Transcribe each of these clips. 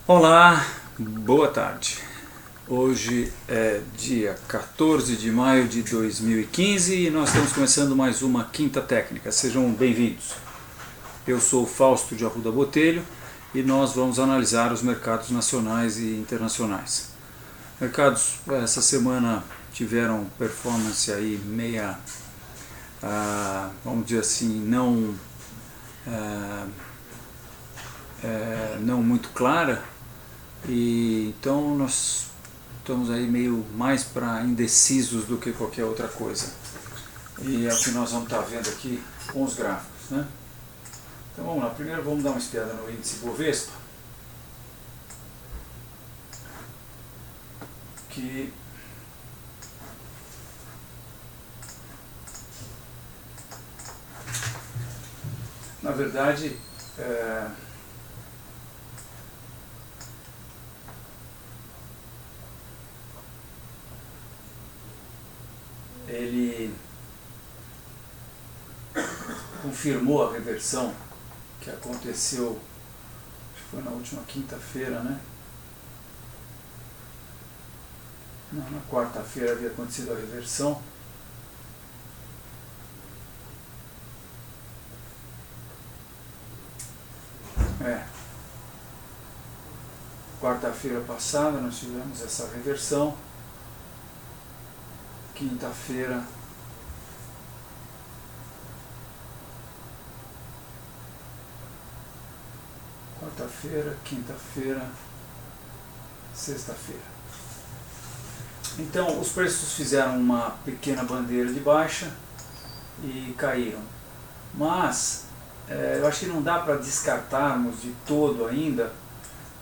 Olá, boa tarde. Hoje é dia 14 de maio de 2015 e nós estamos começando mais uma Quinta Técnica. Sejam bem-vindos. Eu sou Fausto de Arruda Botelho e nós vamos analisar os mercados nacionais e internacionais. Mercados essa semana tiveram performance aí meia, vamos dizer assim, não muito clara. E então nós estamos aí meio mais para indecisos do que qualquer outra coisa. E é o que nós vamos estar vendo aqui com os gráficos, né? Então vamos lá, primeiro vamos dar uma espiada no índice Bovespa, que na verdade ele confirmou a reversão que aconteceu, acho que foi na última quinta-feira, né? Não, na quarta-feira havia acontecido a reversão. Quarta-feira passada nós tivemos essa reversão. Quinta-feira quarta-feira, quinta-feira, sexta-feira. Então os preços fizeram uma pequena bandeira de baixa e caíram. Mas eu acho que não dá para descartarmos de todo ainda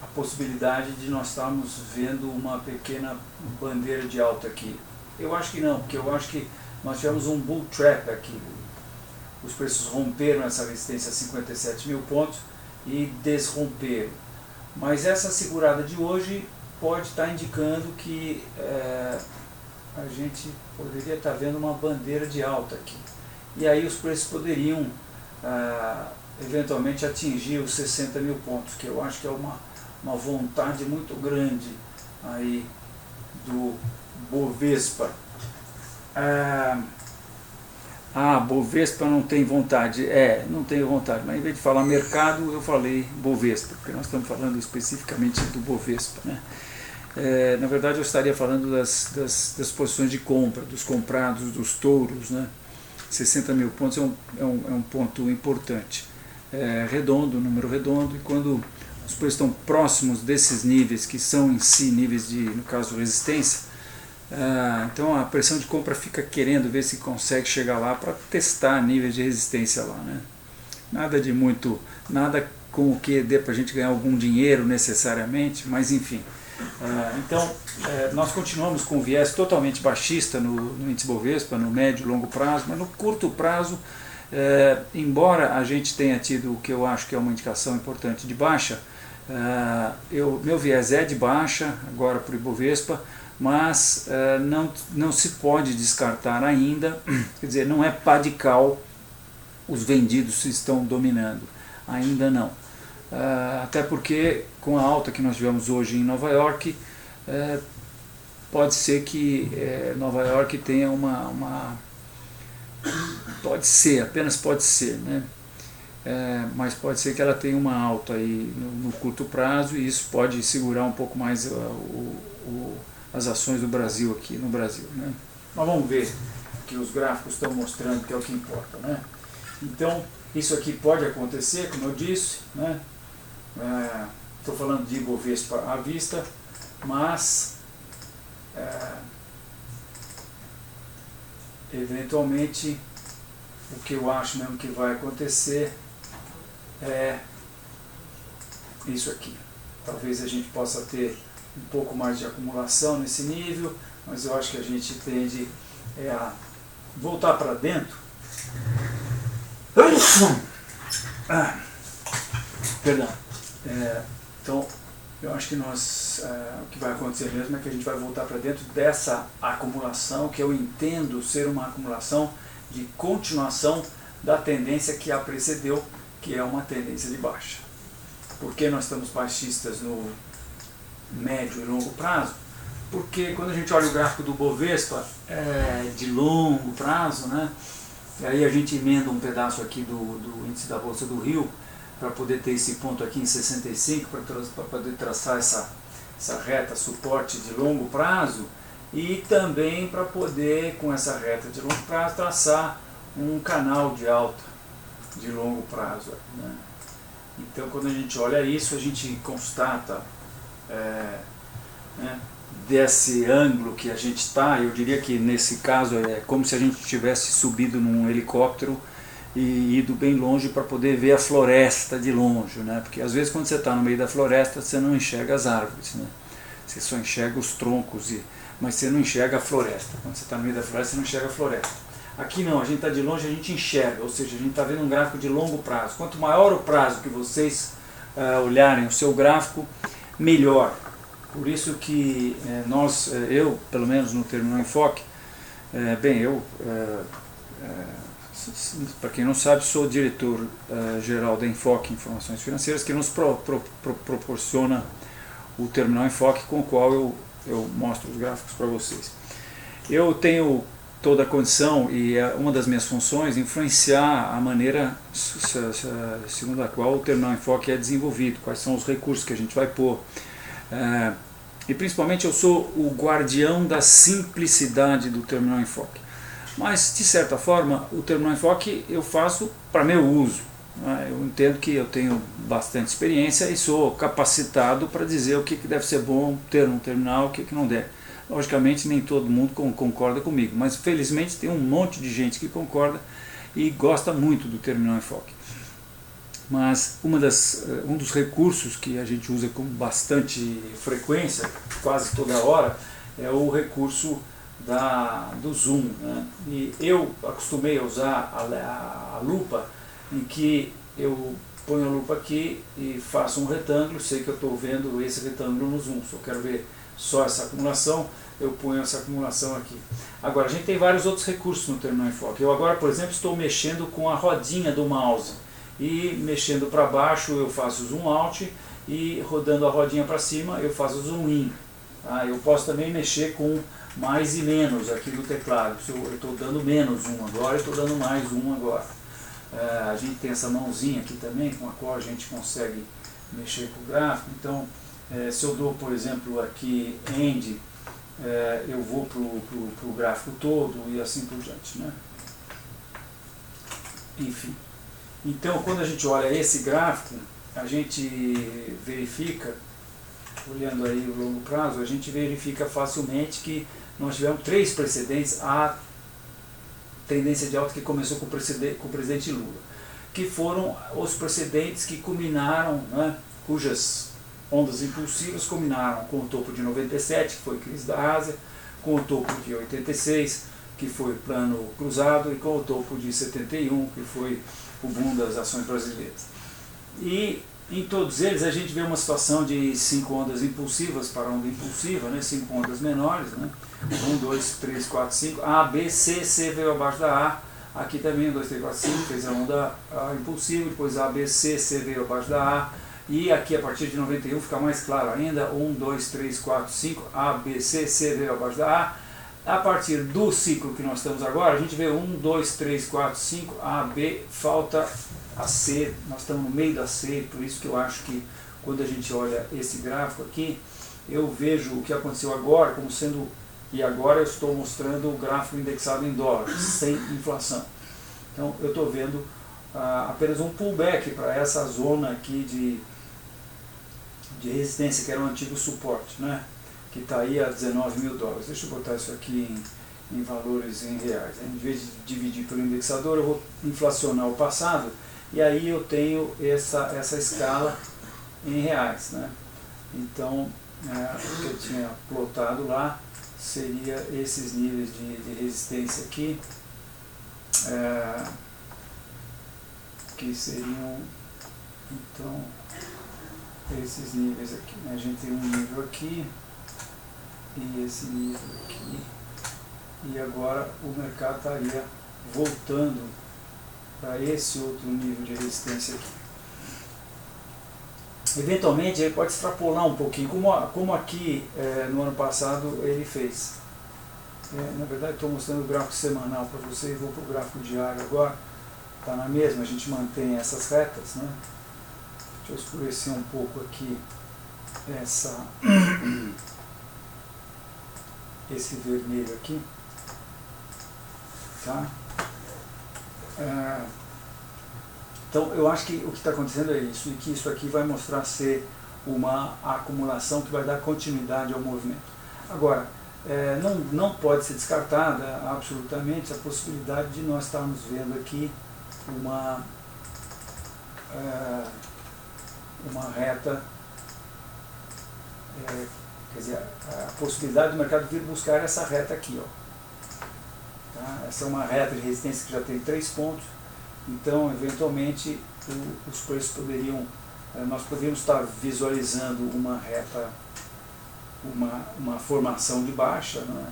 a possibilidade de nós estarmos vendo uma pequena bandeira de alta aqui. Eu acho que não, porque eu acho que nós tivemos um bull trap aqui. Os preços romperam essa resistência a 57 mil pontos e desromperam. Mas essa segurada de hoje pode estar indicando que a gente poderia estar vendo uma bandeira de alta aqui. E aí os preços poderiam eventualmente atingir os 60 mil pontos, que eu acho que é uma vontade muito grande aí do Bovespa. Bovespa não tem vontade. Não tenho vontade, mas em vez de falar mercado, eu falei Bovespa, porque nós estamos falando especificamente do Bovespa, né? Na verdade eu estaria falando das posições de compra, dos comprados, dos touros, né? 60 mil pontos é um ponto importante. Redondo, número redondo, e quando os preços estão próximos desses níveis, que são em si níveis de, no caso, resistência, então a pressão de compra fica querendo ver se consegue chegar lá para testar níveis de resistência lá, né? Nada com o que dê para a gente ganhar algum dinheiro necessariamente, mas enfim. Então nós continuamos com um viés totalmente baixista no índice Bovespa, no médio e longo prazo, mas no curto prazo, embora a gente tenha tido o que eu acho que é uma indicação importante de baixa, meu viés é de baixa agora para o Ibovespa, mas não se pode descartar ainda, quer dizer, não é pá de cal, os vendidos estão dominando, ainda não. Até porque com a alta que nós tivemos hoje em Nova York, pode ser que Nova York tenha pode ser, apenas pode ser, né? Mas pode ser que ela tenha uma alta aí no curto prazo, e isso pode segurar um pouco mais as ações do Brasil aqui no Brasil, né? Mas vamos ver o que os gráficos estão mostrando, que é o que importa, né? Então isso aqui pode acontecer, como eu disse, né? Estou falando de Ibovespa à vista, mas eventualmente o que eu acho mesmo que vai acontecer é isso aqui. Talvez a gente possa ter um pouco mais de acumulação nesse nível, mas eu acho que a gente tende a voltar para dentro. Perdão. Então eu acho que o que vai acontecer mesmo é que a gente vai voltar para dentro dessa acumulação, que eu entendo ser uma acumulação de continuação da tendência que a precedeu, que é uma tendência de baixa. Por que nós estamos baixistas no médio e longo prazo, porque quando a gente olha o gráfico do Bovespa de longo prazo, né, e aí a gente emenda um pedaço aqui do índice da Bolsa do Rio, para poder ter esse ponto aqui em 65, para poder traçar essa reta suporte de longo prazo, e também para poder, com essa reta de longo prazo, traçar um canal de alta de longo prazo, né? Então, quando a gente olha isso, a gente constata né, desse ângulo que a gente está, eu diria que nesse caso é como se a gente tivesse subido num helicóptero e ido bem longe para poder ver a floresta de longe, né? Porque às vezes quando você está no meio da floresta você não enxerga as árvores, né? Você só enxerga os troncos, mas você não enxerga a floresta. Quando você está no meio da floresta você não enxerga a floresta. Aqui não, a gente está de longe, a gente enxerga, ou seja, a gente está vendo um gráfico de longo prazo. Quanto maior o prazo que vocês olharem o seu gráfico, melhor. Por isso que eu, pelo menos no Terminal Enfoque, para quem não sabe, sou diretor geral da Enfoque Informações Financeiras, que nos proporciona o Terminal Enfoque, com o qual eu mostro os gráficos para vocês. Eu tenho toda a condição, e uma das minhas funções, influenciar a maneira segundo a qual o Terminal Enfoque é desenvolvido, quais são os recursos que a gente vai pôr. E principalmente eu sou o guardião da simplicidade do Terminal Enfoque. Mas, de certa forma, o Terminal Enfoque eu faço para meu uso. Eu entendo que eu tenho bastante experiência e sou capacitado para dizer o que deve ser bom ter um terminal, o que não deve. Logicamente nem todo mundo concorda comigo, mas felizmente tem um monte de gente que concorda e gosta muito do Terminal Enfoque. Mas um dos recursos que a gente usa com bastante frequência, quase toda hora, é o recurso do zoom, né? E eu acostumei a usar a lupa, em que eu ponho a lupa aqui e faço um retângulo, sei que eu estou vendo esse retângulo no zoom. Se eu quero ver só essa acumulação, eu ponho essa acumulação aqui. Agora, a gente tem vários outros recursos no Terminal Enfoque. Eu agora, por exemplo, estou mexendo com a rodinha do mouse, e mexendo para baixo eu faço zoom out, e rodando a rodinha para cima eu faço zoom in. Eu posso também mexer com mais e menos aqui do teclado. Eu estou dando menos um agora e estou dando mais um agora. A gente tem essa mãozinha aqui também, com a qual a gente consegue mexer com o gráfico. Então, se eu dou, por exemplo, aqui End, eu vou para o gráfico todo e assim por diante, né? Enfim. Então, quando a gente olha esse gráfico, a gente verifica, olhando aí o longo prazo, a gente verifica facilmente que nós tivemos 3 precedentes à tendência de alta que começou com o presidente Lula, que foram os precedentes que culminaram, né, cujas ondas impulsivas culminaram com o topo de 97, que foi a crise da Ásia, com o topo de 86, que foi o plano cruzado, e com o topo de 71, que foi o boom das ações brasileiras. E em todos eles a gente vê uma situação de 5 ondas impulsivas para onda impulsiva, né, 5 ondas menores, né, 1, 2, 3, 4, 5, A, B, C veio abaixo da A, aqui também 1, 2, 3, 4, 5 fez a onda impulsiva, depois A, B, C veio abaixo da A, e aqui a partir de 91 fica mais claro ainda, 1, 2, 3, 4, 5, A, B, C veio abaixo da A. A partir do ciclo que nós estamos agora, a gente vê 1, 2, 3, 4, 5, A, B, falta a C, nós estamos no meio da C, por isso que eu acho que quando a gente olha esse gráfico aqui, eu vejo o que aconteceu agora como sendo, e agora eu estou mostrando o gráfico indexado em dólares, sem inflação. Então eu estou vendo apenas um pullback para essa zona aqui de resistência, que era um antigo suporte, né? Que está aí a 19 mil dólares. Deixa eu botar isso aqui em valores em reais. Em vez de dividir pelo indexador, eu vou inflacionar o passado, e aí eu tenho essa escala em reais, né? Então, o que eu tinha plotado lá seria esses níveis de resistência aqui, que seriam, então, esses níveis aqui, né? A gente tem um nível aqui, e esse nível aqui, e agora o mercado estaria voltando para esse outro nível de resistência aqui. eventualmente ele pode extrapolar um pouquinho, como aqui no ano passado ele fez. Na verdade estou mostrando o gráfico semanal para vocês, vou para o gráfico diário agora, está na mesma, a gente mantém essas retas, né? Deixa eu escurecer um pouco aqui esse vermelho aqui, tá? Então eu acho que o que está acontecendo é isso, e que isso aqui vai mostrar ser uma acumulação que vai dar continuidade ao movimento. Agora, não pode ser descartada absolutamente a possibilidade de nós estarmos vendo aqui uma reta, quer dizer, a possibilidade do mercado vir buscar essa reta aqui, ó. Tá? Essa é uma reta de resistência que já tem 3 pontos, então eventualmente os preços poderiam, nós poderíamos estar visualizando uma reta, uma formação de baixa, né?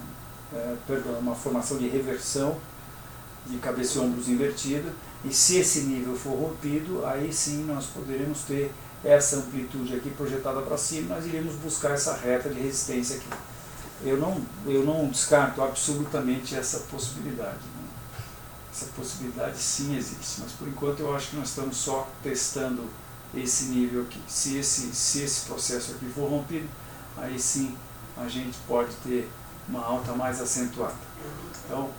Perdão, uma formação de reversão de cabeça e ombros invertida, e se esse nível for rompido, aí sim nós poderemos ter essa amplitude aqui projetada para cima, nós iremos buscar essa reta de resistência aqui. Eu não descarto absolutamente essa possibilidade, né? Essa possibilidade sim existe, mas por enquanto eu acho que nós estamos só testando esse nível aqui. Se esse processo aqui for rompido, aí sim a gente pode ter uma alta mais acentuada. Então,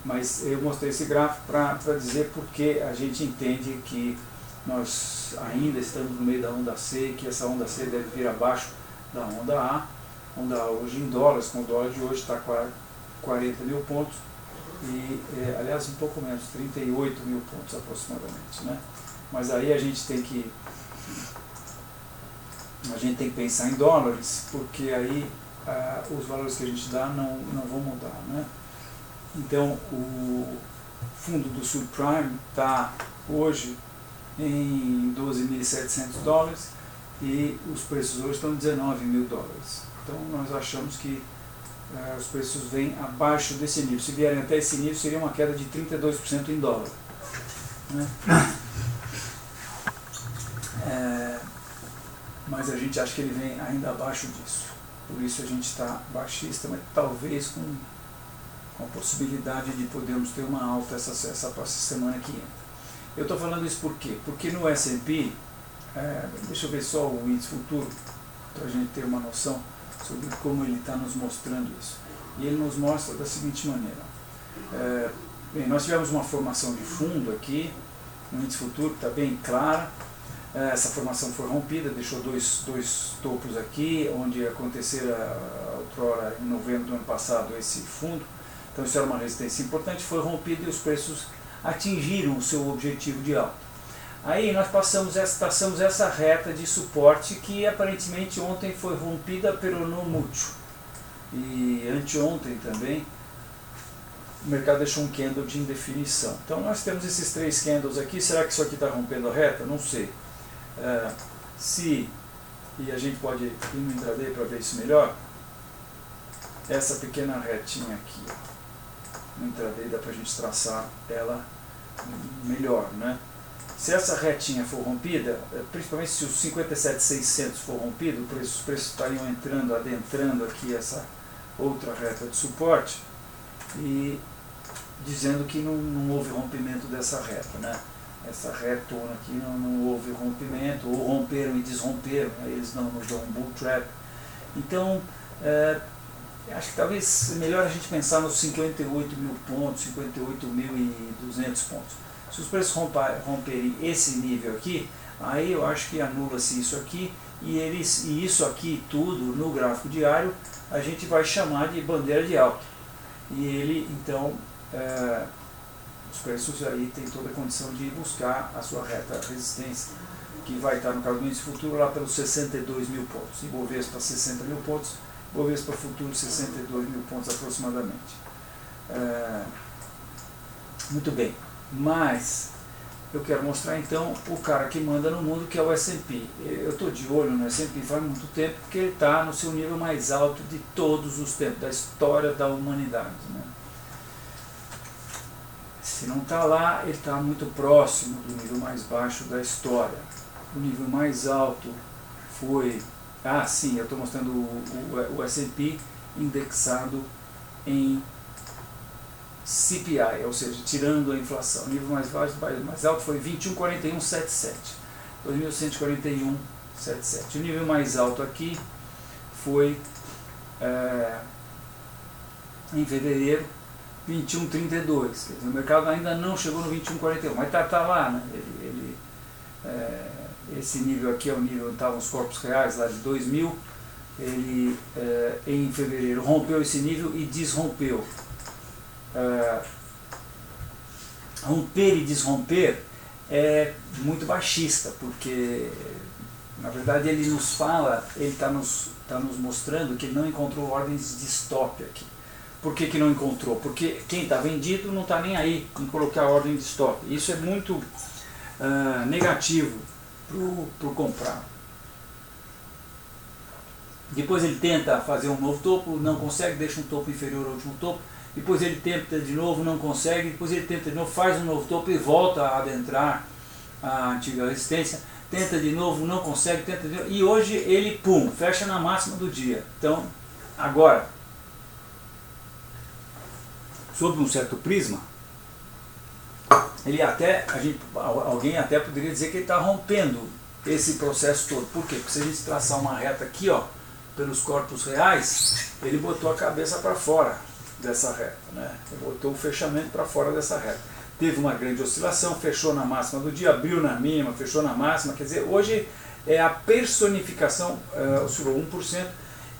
mas eu mostrei esse gráfico para dizer porque a gente entende que nós ainda estamos no meio da onda C, e que essa onda C deve vir abaixo da onda A. Onda A hoje em dólares, com o dólar de hoje está 40 mil pontos, e aliás um pouco menos, 38 mil pontos aproximadamente, né? Mas aí a gente tem que pensar em dólares, porque aí os valores que a gente dá não vão mudar, né? Então o fundo do subprime está hoje em 12.700 dólares e os preços hoje estão em 19 mil dólares. Então nós achamos que os preços vêm abaixo desse nível. Se vierem até esse nível, seria uma queda de 32% em dólar, né? Mas a gente acha que ele vem ainda abaixo disso. Por isso a gente está baixista, mas talvez com a possibilidade de podermos ter uma alta essa semana que entra. Eu estou falando isso por quê? Porque no S&P, deixa eu ver só o índice futuro, para a gente ter uma noção sobre como ele está nos mostrando isso. E ele nos mostra da seguinte maneira. Bem, nós tivemos uma formação de fundo aqui, no índice futuro que está bem clara. Essa formação foi rompida, deixou dois topos aqui, onde acontecera outrora, em novembro do ano passado, esse fundo. Então isso era uma resistência importante, foi rompida e os preços atingiram o seu objetivo de alta. Aí nós passamos essa reta de suporte que aparentemente ontem foi rompida pelo no mútuo. E anteontem também o mercado deixou um candle de indefinição. Então nós temos esses 3 candles aqui. Será que isso aqui está rompendo a reta? Não sei. E a gente pode ir no intraday para ver isso melhor. Essa pequena retinha aqui, ó. No intraday dá para a gente traçar ela melhor, né? Se essa retinha for rompida, principalmente se os 57.600 for rompido, os preços estariam adentrando aqui essa outra reta de suporte e dizendo que não houve rompimento dessa reta, né? Essa retona aqui não houve rompimento, ou romperam e desromperam, aí eles não nos dão um bull trap. Então, acho que talvez é melhor a gente pensar nos 58 mil pontos, 58.200 pontos. Se os preços romperem esse nível aqui, aí eu acho que anula-se isso aqui, e isso aqui tudo no gráfico diário a gente vai chamar de bandeira de alta. E ele, então, os preços aí têm toda a condição de buscar a sua reta resistência, que vai estar no caso do índice futuro lá pelos 62 mil pontos. Ibovespa 60 mil pontos, Ibovespa futuro 62 mil pontos aproximadamente. Muito bem, mas eu quero mostrar então o cara que manda no mundo, que é o S&P. Eu estou de olho no S&P faz muito tempo, porque ele está no seu nível mais alto de todos os tempos, da história da humanidade, né? Se não está lá, ele está muito próximo do nível mais baixo da história. O nível mais alto foi... Ah, sim, eu estou mostrando o S&P indexado em CPI, ou seja, tirando a inflação. O nível mais alto foi 21,4177. 2.141,77. O nível mais alto aqui foi em fevereiro, 21,32. Quer dizer, o mercado ainda não chegou no 21,41, mas está lá, né? Esse nível aqui é o nível onde estavam os corpos reais, lá de 2.000. Ele, em fevereiro, rompeu esse nível e desrompeu. Romper e desromper é muito baixista, porque na verdade ele nos fala, ele está nos mostrando que ele não encontrou ordens de stop aqui. Por que não encontrou? Porque quem está vendido não está nem aí em colocar a ordem de stop. Isso é muito negativo para o comprar. Depois ele tenta fazer um novo topo, não consegue, deixa um topo inferior ao último topo. Depois ele tenta de novo, não consegue. Depois ele tenta de novo, faz um novo topo e volta a adentrar a antiga resistência. Tenta de novo, não consegue, tenta de novo. E hoje ele, pum, fecha na máxima do dia. Então, agora, sob um certo prisma, ele até, alguém até poderia dizer que ele está rompendo esse processo todo. Por quê? Porque se a gente traçar uma reta aqui, ó, pelos corpos reais, ele botou a cabeça para fora dessa reta, né? Ele botou o fechamento para fora dessa reta. Teve uma grande oscilação, fechou na máxima do dia, abriu na mínima, fechou na máxima. Quer dizer, hoje é a personificação, oscilou 1%.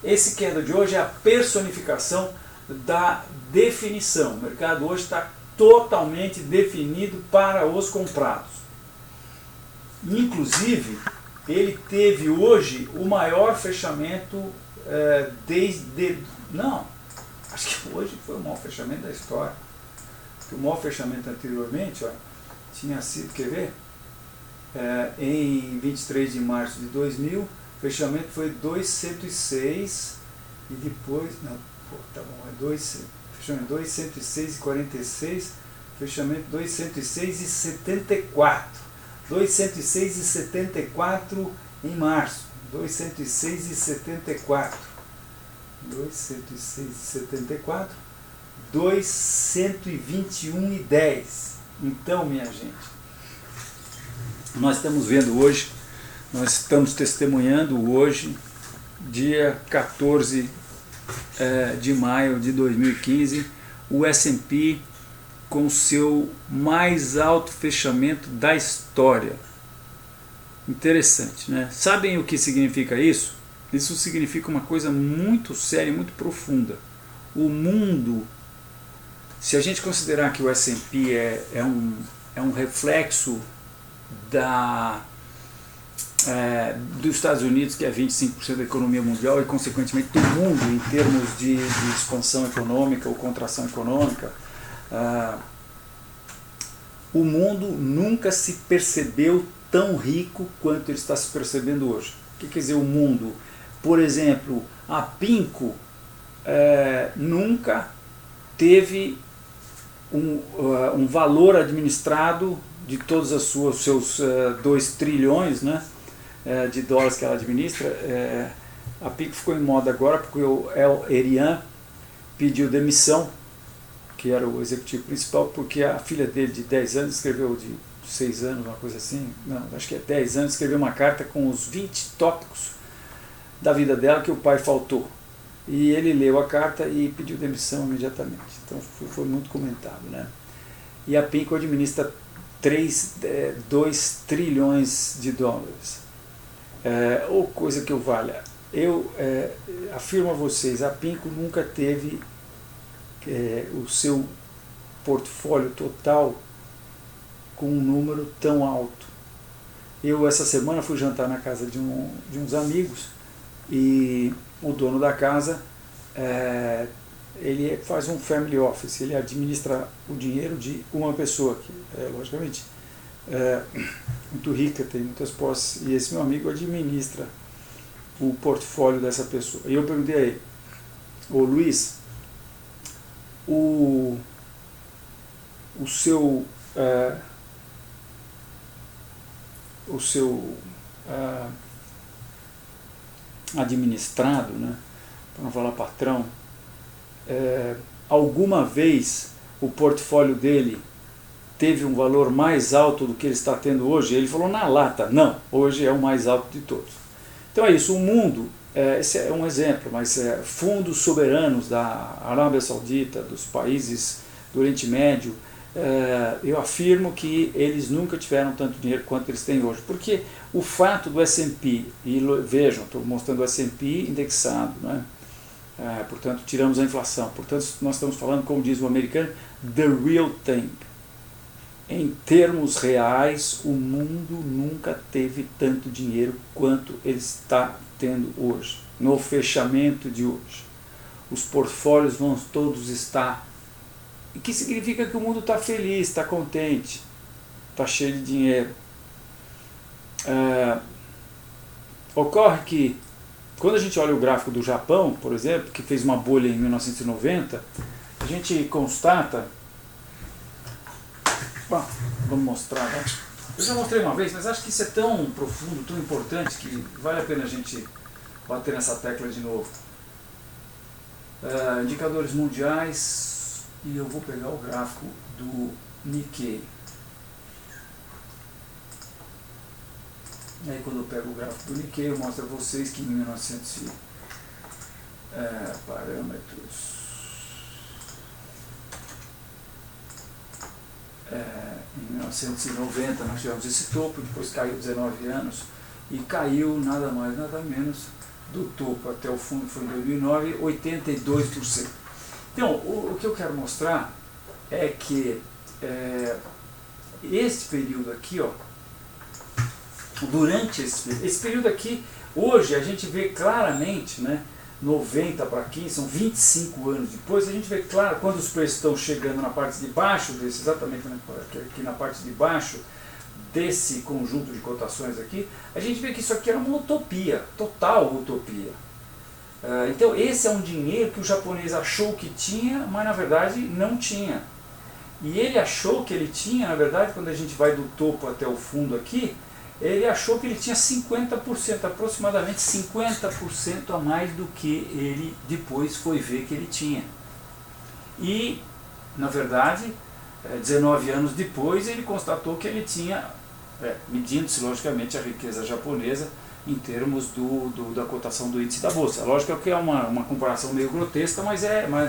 Esse candle de hoje é a personificação da definição. O mercado hoje está totalmente definido para os comprados. Inclusive, ele teve hoje o maior fechamento acho que hoje foi o maior fechamento da história. Porque o maior fechamento anteriormente, ó, tinha sido, quer ver? Em 23 de março de 2000, o fechamento foi 2,106 e depois, não, pô, tá bom, fechamento 2,106,46, fechamento 2,106,74. 2,106,74 em março, 2,106,74, 2,106,74, 2,121,10. Então, minha gente, nós estamos vendo hoje, nós estamos testemunhando hoje, dia 14 de maio de 2015, o S&P com seu mais alto fechamento da história. Interessante, né? Sabem o que significa isso? Isso significa uma coisa muito séria, muito profunda. O mundo, se a gente considerar que o S&P é um reflexo dos Estados Unidos, que é 25% da economia mundial, e consequentemente do mundo em termos de expansão econômica ou contração econômica, o mundo nunca se percebeu tão rico quanto ele está se percebendo hoje. O que quer dizer o mundo? Por exemplo, a Pinco nunca teve um valor administrado de todos os seus 2 trilhões, né, de dólares que ela administra. A Pinco ficou em moda agora porque o El Erian pediu demissão, que era o executivo principal, porque a filha dele de 10 anos escreveu, de 6 anos, uma coisa assim, não, acho que é 10 anos, escreveu uma carta com os 20 tópicos da vida dela que o pai faltou. E ele leu a carta e pediu demissão imediatamente. Então foi muito comentado, né? E a Pinco administra 2 trilhões de dólares. Ou coisa que eu valha. Eu afirmo a vocês, a Pinco nunca teve o seu portfólio total com um número tão alto. Eu essa semana fui jantar na casa de uns amigos e o dono da casa ele faz um family office, ele administra o dinheiro de uma pessoa que logicamente muito rica, tem muitas posses, e esse meu amigo administra o portfólio dessa pessoa. E eu perguntei a ele: ô Luiz, o seu administrado, né, para não falar patrão, alguma vez o portfólio dele teve um valor mais alto do que ele está tendo hoje? Ele falou na lata, não, hoje é o mais alto de todos. Então é isso, o mundo, esse é um exemplo, mas fundos soberanos da Arábia Saudita, dos países do Oriente Médio, eu afirmo que eles nunca tiveram tanto dinheiro quanto eles têm hoje, porque o fato do S&P, e vejam, estou mostrando o S&P indexado, né? Portanto tiramos a inflação, portanto nós estamos falando, como diz o americano, the real thing. Em termos reais, o mundo nunca teve tanto dinheiro quanto ele está tendo hoje, no fechamento de hoje. Os portfólios vão todos estar, o que significa que o mundo está feliz, está contente, está cheio de dinheiro. Ocorre que, quando a gente olha o gráfico do Japão, por exemplo, que fez uma bolha em 1990, a gente constata... Bom, vamos mostrar, né? Eu já mostrei uma vez, mas acho que isso é tão profundo, tão importante, que vale a pena a gente bater nessa tecla de novo. Indicadores mundiais, e eu vou pegar o gráfico do Nikkei. E aí quando eu pego o gráfico do Nikkei, eu mostro a vocês que em 1900 parâmetros... em 1990 nós tivemos esse topo, depois caiu 19 anos e caiu nada mais nada menos do topo até o fundo, foi em 2009, 82%. Então, o que eu quero mostrar é que este período aqui, ó, durante esse período aqui, hoje a gente vê claramente, né, 90 para aqui, são 25 anos depois, a gente vê claro quando os preços estão chegando na parte de baixo desse, exatamente aqui na parte de baixo desse conjunto de cotações aqui, a gente vê que isso aqui era uma utopia, total utopia. Então esse é um dinheiro que o japonês achou que tinha, mas na verdade não tinha. E ele achou que ele tinha, na verdade, quando a gente vai do topo até o fundo aqui, ele achou que ele tinha 50%, aproximadamente 50% a mais do que ele depois foi ver que ele tinha. E, na verdade, 19 anos depois, ele constatou que ele tinha, medindo-se logicamente a riqueza japonesa em termos da cotação do índice da bolsa. Lógico que é uma comparação meio grotesca, mas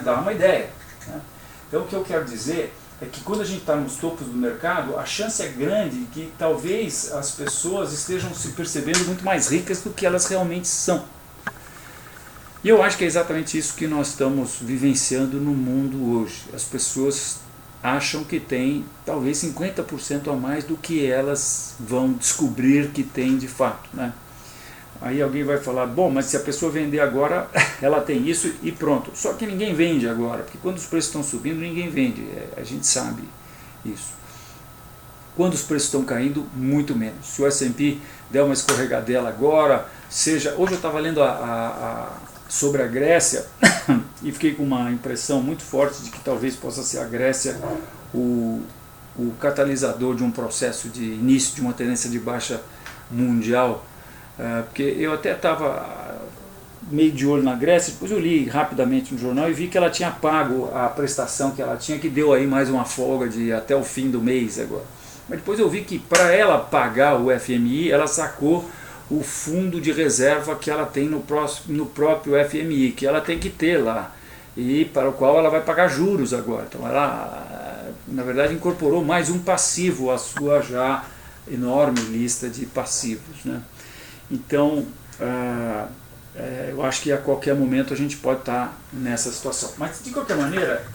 dá uma ideia, né? Então o que eu quero dizer é que quando a gente está nos topos do mercado, a chance é grande que talvez as pessoas estejam se percebendo muito mais ricas do que elas realmente são. E eu acho que é exatamente isso que nós estamos vivenciando no mundo hoje. As pessoas acham que tem talvez 50% a mais do que elas vão descobrir que tem de fato, né? Aí alguém vai falar, bom, mas se a pessoa vender agora, ela tem isso e pronto. Só que ninguém vende agora, porque quando os preços estão subindo, ninguém vende. A gente sabe isso. Quando os preços estão caindo, muito menos. Se o S&P der uma escorregadela agora, seja... Hoje eu estava lendo sobre a Grécia e fiquei com uma impressão muito forte de que talvez possa ser a Grécia o catalisador de um processo de início de uma tendência de baixa mundial. Porque eu até estava meio de olho na Grécia, depois eu li rapidamente no jornal e vi que ela tinha pago a prestação que ela tinha, que deu aí mais uma folga de até o fim do mês agora. Mas depois eu vi que para ela pagar o FMI, ela sacou o fundo de reserva que ela tem no próprio FMI, que ela tem que ter lá, e para o qual ela vai pagar juros agora. Então ela, na verdade, incorporou mais um passivo à sua já enorme lista de passivos, né? Então, eu acho que a qualquer momento a gente pode estar nessa situação. Mas, de qualquer maneira,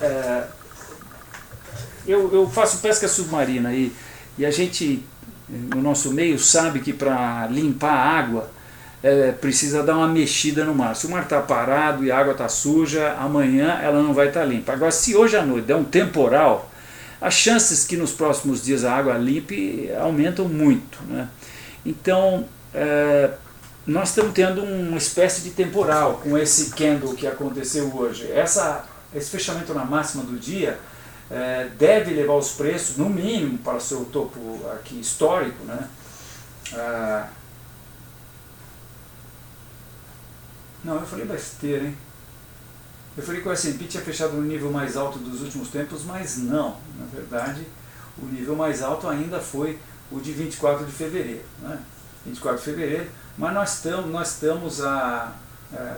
eu faço pesca submarina e a gente, no nosso meio, sabe que para limpar a água precisa dar uma mexida no mar. Se o mar está parado e a água está suja, amanhã ela não vai estar limpa. Agora, se hoje à noite der um temporal, as chances que nos próximos dias a água limpe aumentam muito, né? Então, nós estamos tendo uma espécie de temporal com esse candle que aconteceu hoje. Esse fechamento na máxima do dia deve levar os preços, no mínimo, para o seu topo aqui histórico, né? Não, eu falei besteira, hein? Eu falei que o S&P tinha fechado no nível mais alto dos últimos tempos, mas não. Na verdade, o nível mais alto ainda foi o de 24 de fevereiro. Né? 24 de fevereiro, mas nós estamos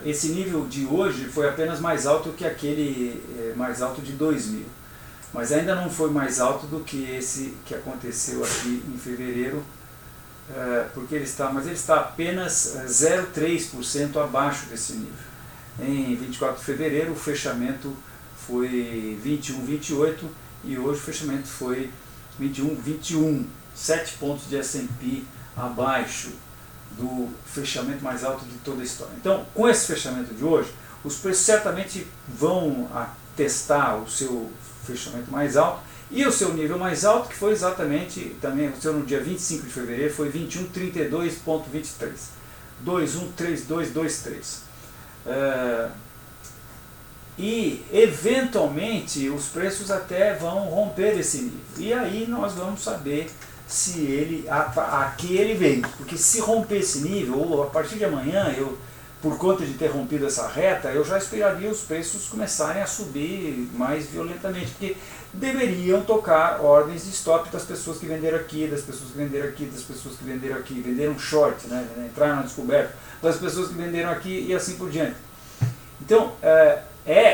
esse nível de hoje foi apenas mais alto que aquele mais alto de 2000. Mas ainda não foi mais alto do que esse que aconteceu aqui em fevereiro, porque ele está apenas 0,3% abaixo desse nível. Em 24 de fevereiro o fechamento foi 21,28 e hoje o fechamento foi 21,21, 7 pontos de S&P abaixo do fechamento mais alto de toda a história. Então, com esse fechamento de hoje, os preços certamente vão testar o seu fechamento mais alto e o seu nível mais alto, que foi exatamente, também aconteceu no dia 25 de fevereiro, foi 21,32,23, 21,3223. E eventualmente os preços até vão romper esse nível, e aí nós vamos saber se ele aqui ele veio, porque se romper esse nível, ou a partir de amanhã, por conta de ter rompido essa reta, eu já esperaria os preços começarem a subir mais violentamente, porque deveriam tocar ordens de stop das pessoas que venderam aqui, das pessoas que venderam aqui, das pessoas que venderam aqui, venderam short, né, entraram na descoberta, das pessoas que venderam aqui e assim por diante. Então,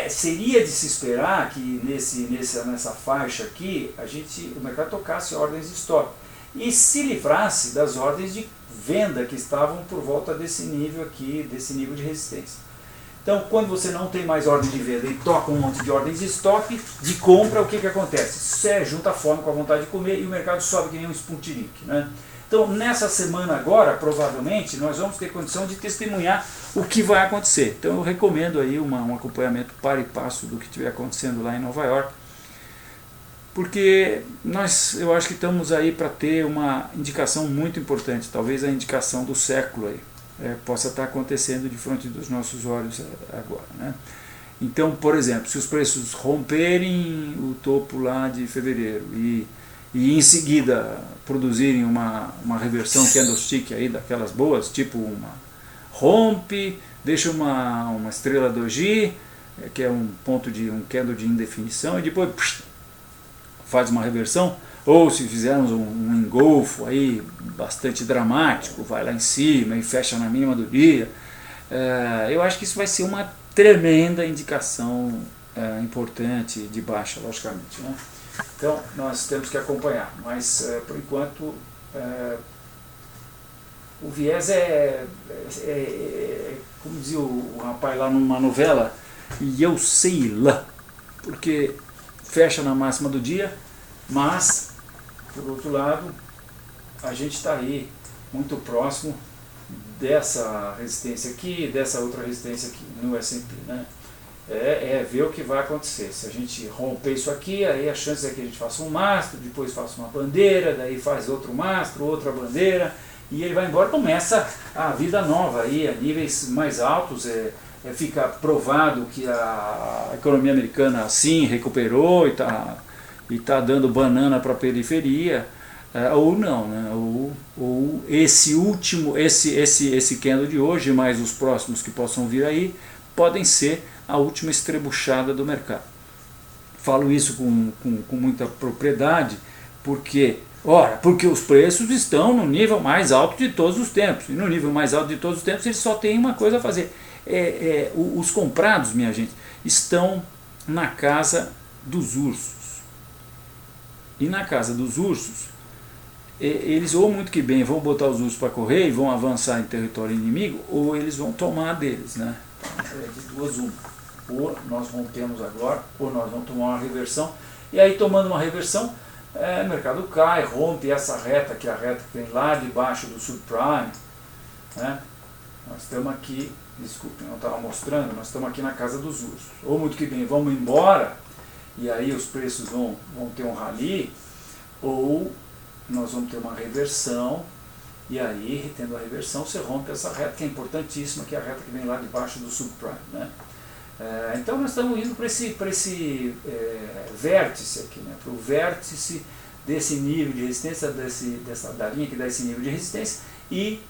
seria de se esperar que nessa faixa aqui, o mercado tocasse ordens de stop e se livrasse das ordens de venda que estavam por volta desse nível aqui, desse nível de resistência. Então, quando você não tem mais ordem de venda e toca um monte de ordens de stop, de compra, o que acontece? Você junta a fome com a vontade de comer e o mercado sobe que nem um Sputnik, né? Então, nessa semana agora, provavelmente, nós vamos ter condição de testemunhar o que vai acontecer. Então, eu recomendo aí um acompanhamento para e passo do que estiver acontecendo lá em Nova York, porque eu acho que estamos aí para ter uma indicação muito importante, talvez a indicação do século aí, possa estar acontecendo de frente dos nossos olhos agora, né? Então, por exemplo, se os preços romperem o topo lá de fevereiro e em seguida produzirem uma reversão candlestick aí daquelas boas, tipo uma rompe, deixa uma estrela doji, que é um candle de indefinição, e depois faz uma reversão, ou se fizermos um engolfo aí bastante dramático, vai lá em cima e fecha na mínima do dia, eu acho que isso vai ser uma tremenda indicação importante de baixa, logicamente, né? Então, nós temos que acompanhar, mas por enquanto o viés como dizia o rapaz lá numa novela, e eu sei lá, porque fecha na máxima do dia, mas, por outro lado, a gente está aí muito próximo dessa resistência aqui, dessa outra resistência aqui no S&P, né? Ver o que vai acontecer. Se a gente romper isso aqui, aí a chance é que a gente faça um mastro, depois faça uma bandeira, daí faz outro mastro, outra bandeira, e ele vai embora, começa a vida nova aí, a níveis mais altos. Fica provado que a economia americana sim recuperou e tá dando banana para a periferia, ou não, né? Ou esse candle de hoje, mais os próximos que possam vir aí, podem ser a última estrebuchada do mercado. Falo isso com muita propriedade, porque os preços estão no nível mais alto de todos os tempos, e no nível mais alto de todos os tempos eles só têm uma coisa a fazer. Os comprados, minha gente, estão na casa dos ursos, e na casa dos ursos eles ou muito que bem vão botar os ursos para correr e vão avançar em território inimigo, ou eles vão tomar deles, né? Então, de duas uma, ou nós rompemos agora, ou nós vamos tomar uma reversão, e aí tomando uma reversão, o mercado cai, rompe essa reta, que é a reta que vem lá debaixo do subprime, né? Nós estamos aqui, desculpe, não estava mostrando, nós estamos aqui na casa dos ursos, ou muito que bem vamos embora, e aí os preços vão ter um rally, ou nós vamos ter uma reversão, e aí, tendo a reversão, você rompe essa reta, que é importantíssima, que é a reta que vem lá debaixo do subprime, né? Então nós estamos indo para esse vértice aqui, né? Para o vértice desse nível de resistência, da linha que dá esse nível de resistência, e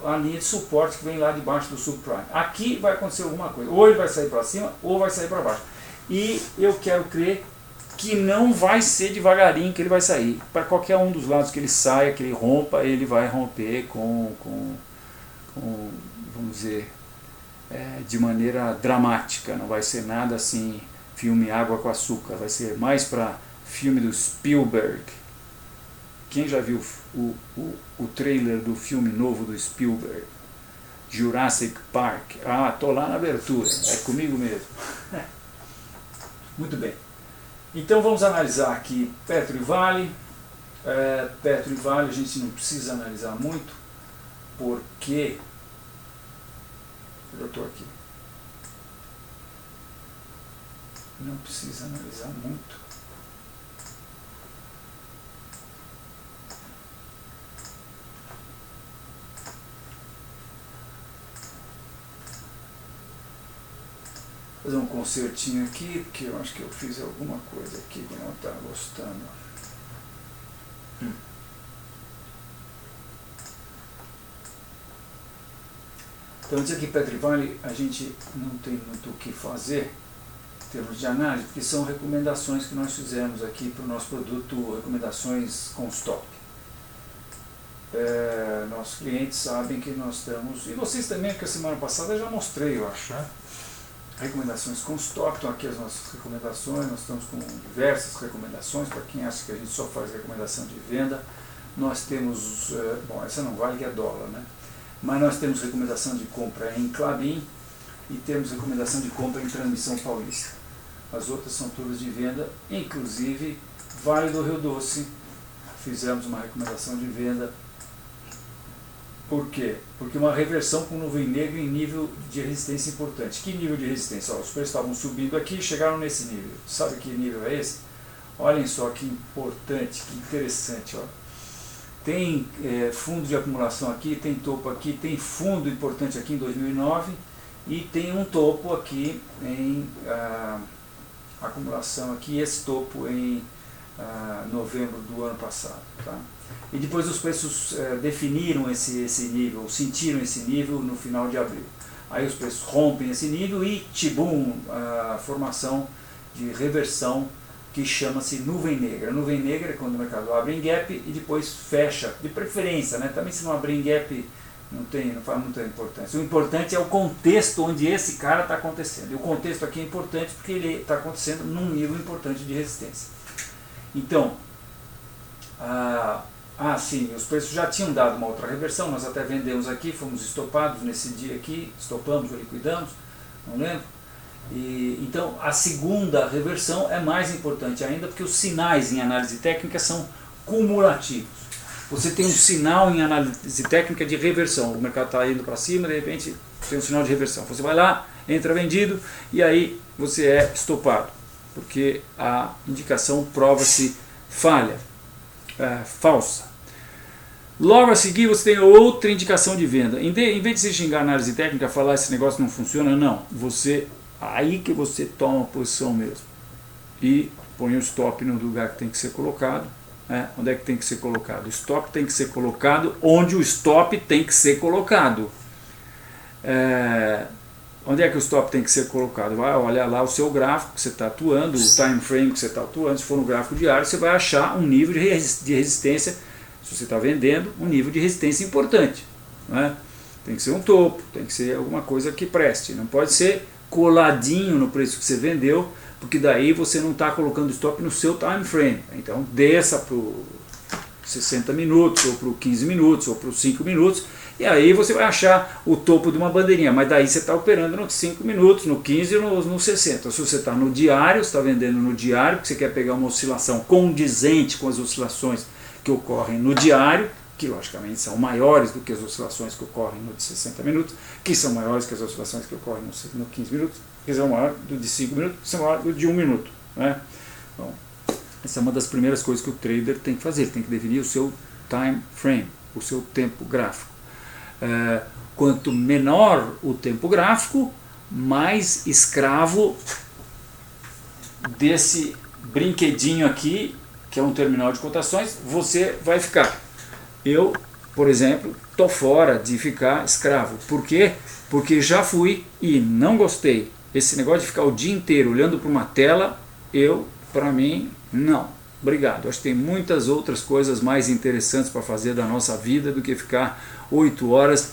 a linha de suporte que vem lá debaixo do subprime. Aqui vai acontecer alguma coisa, ou ele vai sair para cima ou vai sair para baixo. E eu quero crer que não vai ser devagarinho que ele vai sair. Para qualquer um dos lados que ele saia, que ele rompa, ele vai romper com vamos dizer, de maneira dramática. Não vai ser nada assim, filme Água com Açúcar. Vai ser mais para filme do Spielberg. Quem já viu o trailer do filme novo do Spielberg? Jurassic Park. Ah, tô lá na abertura. É comigo mesmo. Muito bem. Então vamos analisar aqui Petro e Vale. Petro e Vale a gente não precisa analisar muito, porque eu estou aqui. Não precisa analisar muito. Vou fazer um concertinho aqui, porque eu acho que eu fiz alguma coisa aqui que não está gostando. Então, dizer que Petro e Vale a gente não tem muito o que fazer em termos de análise, porque são recomendações que nós fizemos aqui para o nosso produto, recomendações com stop. Nossos clientes sabem que nós estamos, e vocês também, porque a semana passada eu já mostrei, eu acho, né? Recomendações com stop. Então aqui as nossas recomendações, nós estamos com diversas recomendações, para quem acha que a gente só faz recomendação de venda. Nós temos, bom, essa não vale, que é dólar, né? Mas nós temos recomendação de compra em Klabin e temos recomendação de compra em Transmissão Paulista. As outras são todas de venda, inclusive Vale do Rio Doce, fizemos uma recomendação de venda. Por quê? Porque uma reversão com nuvem negra em nível de resistência importante. Que nível de resistência? Ó, os preços estavam subindo aqui e chegaram nesse nível. Sabe que nível é esse? Olhem só que importante, que interessante. Ó. Tem fundo de acumulação aqui, tem topo aqui, tem fundo importante aqui em 2009 e tem um topo aqui em acumulação aqui, esse topo em novembro do ano passado. Tá? E depois os preços definiram esse nível, sentiram esse nível no final de abril. Aí os preços rompem esse nível e tibum, a formação de reversão que chama-se nuvem negra. Nuvem negra é quando o mercado abre em gap e depois fecha, de preferência, né? Também se não abrir em gap não faz muita importância. O importante é o contexto onde esse cara está acontecendo. E o contexto aqui é importante porque ele está acontecendo num nível importante de resistência. Então, sim, os preços já tinham dado uma outra reversão, nós até vendemos aqui, fomos estopados nesse dia aqui, estopamos ou liquidamos, não lembro. Então a segunda reversão é mais importante ainda, porque os sinais em análise técnica são cumulativos. Você tem um sinal em análise técnica de reversão, o mercado está indo para cima, de repente tem um sinal de reversão. Você vai lá, entra vendido e aí você é estopado, porque a indicação prova-se falsa. Logo a seguir você tem outra indicação de venda. Em vez de você xingar a análise técnica, falar esse negócio não funciona, não. Aí que você toma a posição mesmo. E põe o stop no lugar que tem que ser colocado. Onde é que tem que ser colocado? O stop tem que ser colocado onde o stop tem que ser colocado. Onde é que o stop tem que ser colocado? Vai olhar lá o seu gráfico que você está atuando, o time frame que você está atuando. Se for no gráfico diário, você vai achar um nível de resistência. Se você está vendendo, um nível de resistência importante. Né? Tem que ser um topo, tem que ser alguma coisa que preste. Não pode ser coladinho no preço que você vendeu, porque daí você não está colocando stop no seu time frame. Então desça para o 60 minutos, ou para o 15 minutos, ou para os 5 minutos, e aí você vai achar o topo de uma bandeirinha, mas daí você está operando nos 5 minutos, no 15 e no 60. Se você está no diário, você está vendendo no diário, porque você quer pegar uma oscilação condizente com as oscilações que ocorrem no diário, que logicamente são maiores do que as oscilações que ocorrem no de 60 minutos, que são maiores que as oscilações que ocorrem no 15 minutos, que são maiores do de 5 minutos, que são maiores do de 1 minuto. Né? Bom, essa é uma das primeiras coisas que o trader tem que fazer, ele tem que definir o seu time frame, o seu tempo gráfico. Quanto menor o tempo gráfico, mais escravo desse brinquedinho aqui, que é um terminal de cotações, você vai ficar. Eu, por exemplo, tô fora de ficar escravo. Por quê? Porque já fui e não gostei. Esse negócio de ficar o dia inteiro olhando para uma tela, para mim, não. Obrigado. Acho que tem muitas outras coisas mais interessantes para fazer da nossa vida do que ficar 8 horas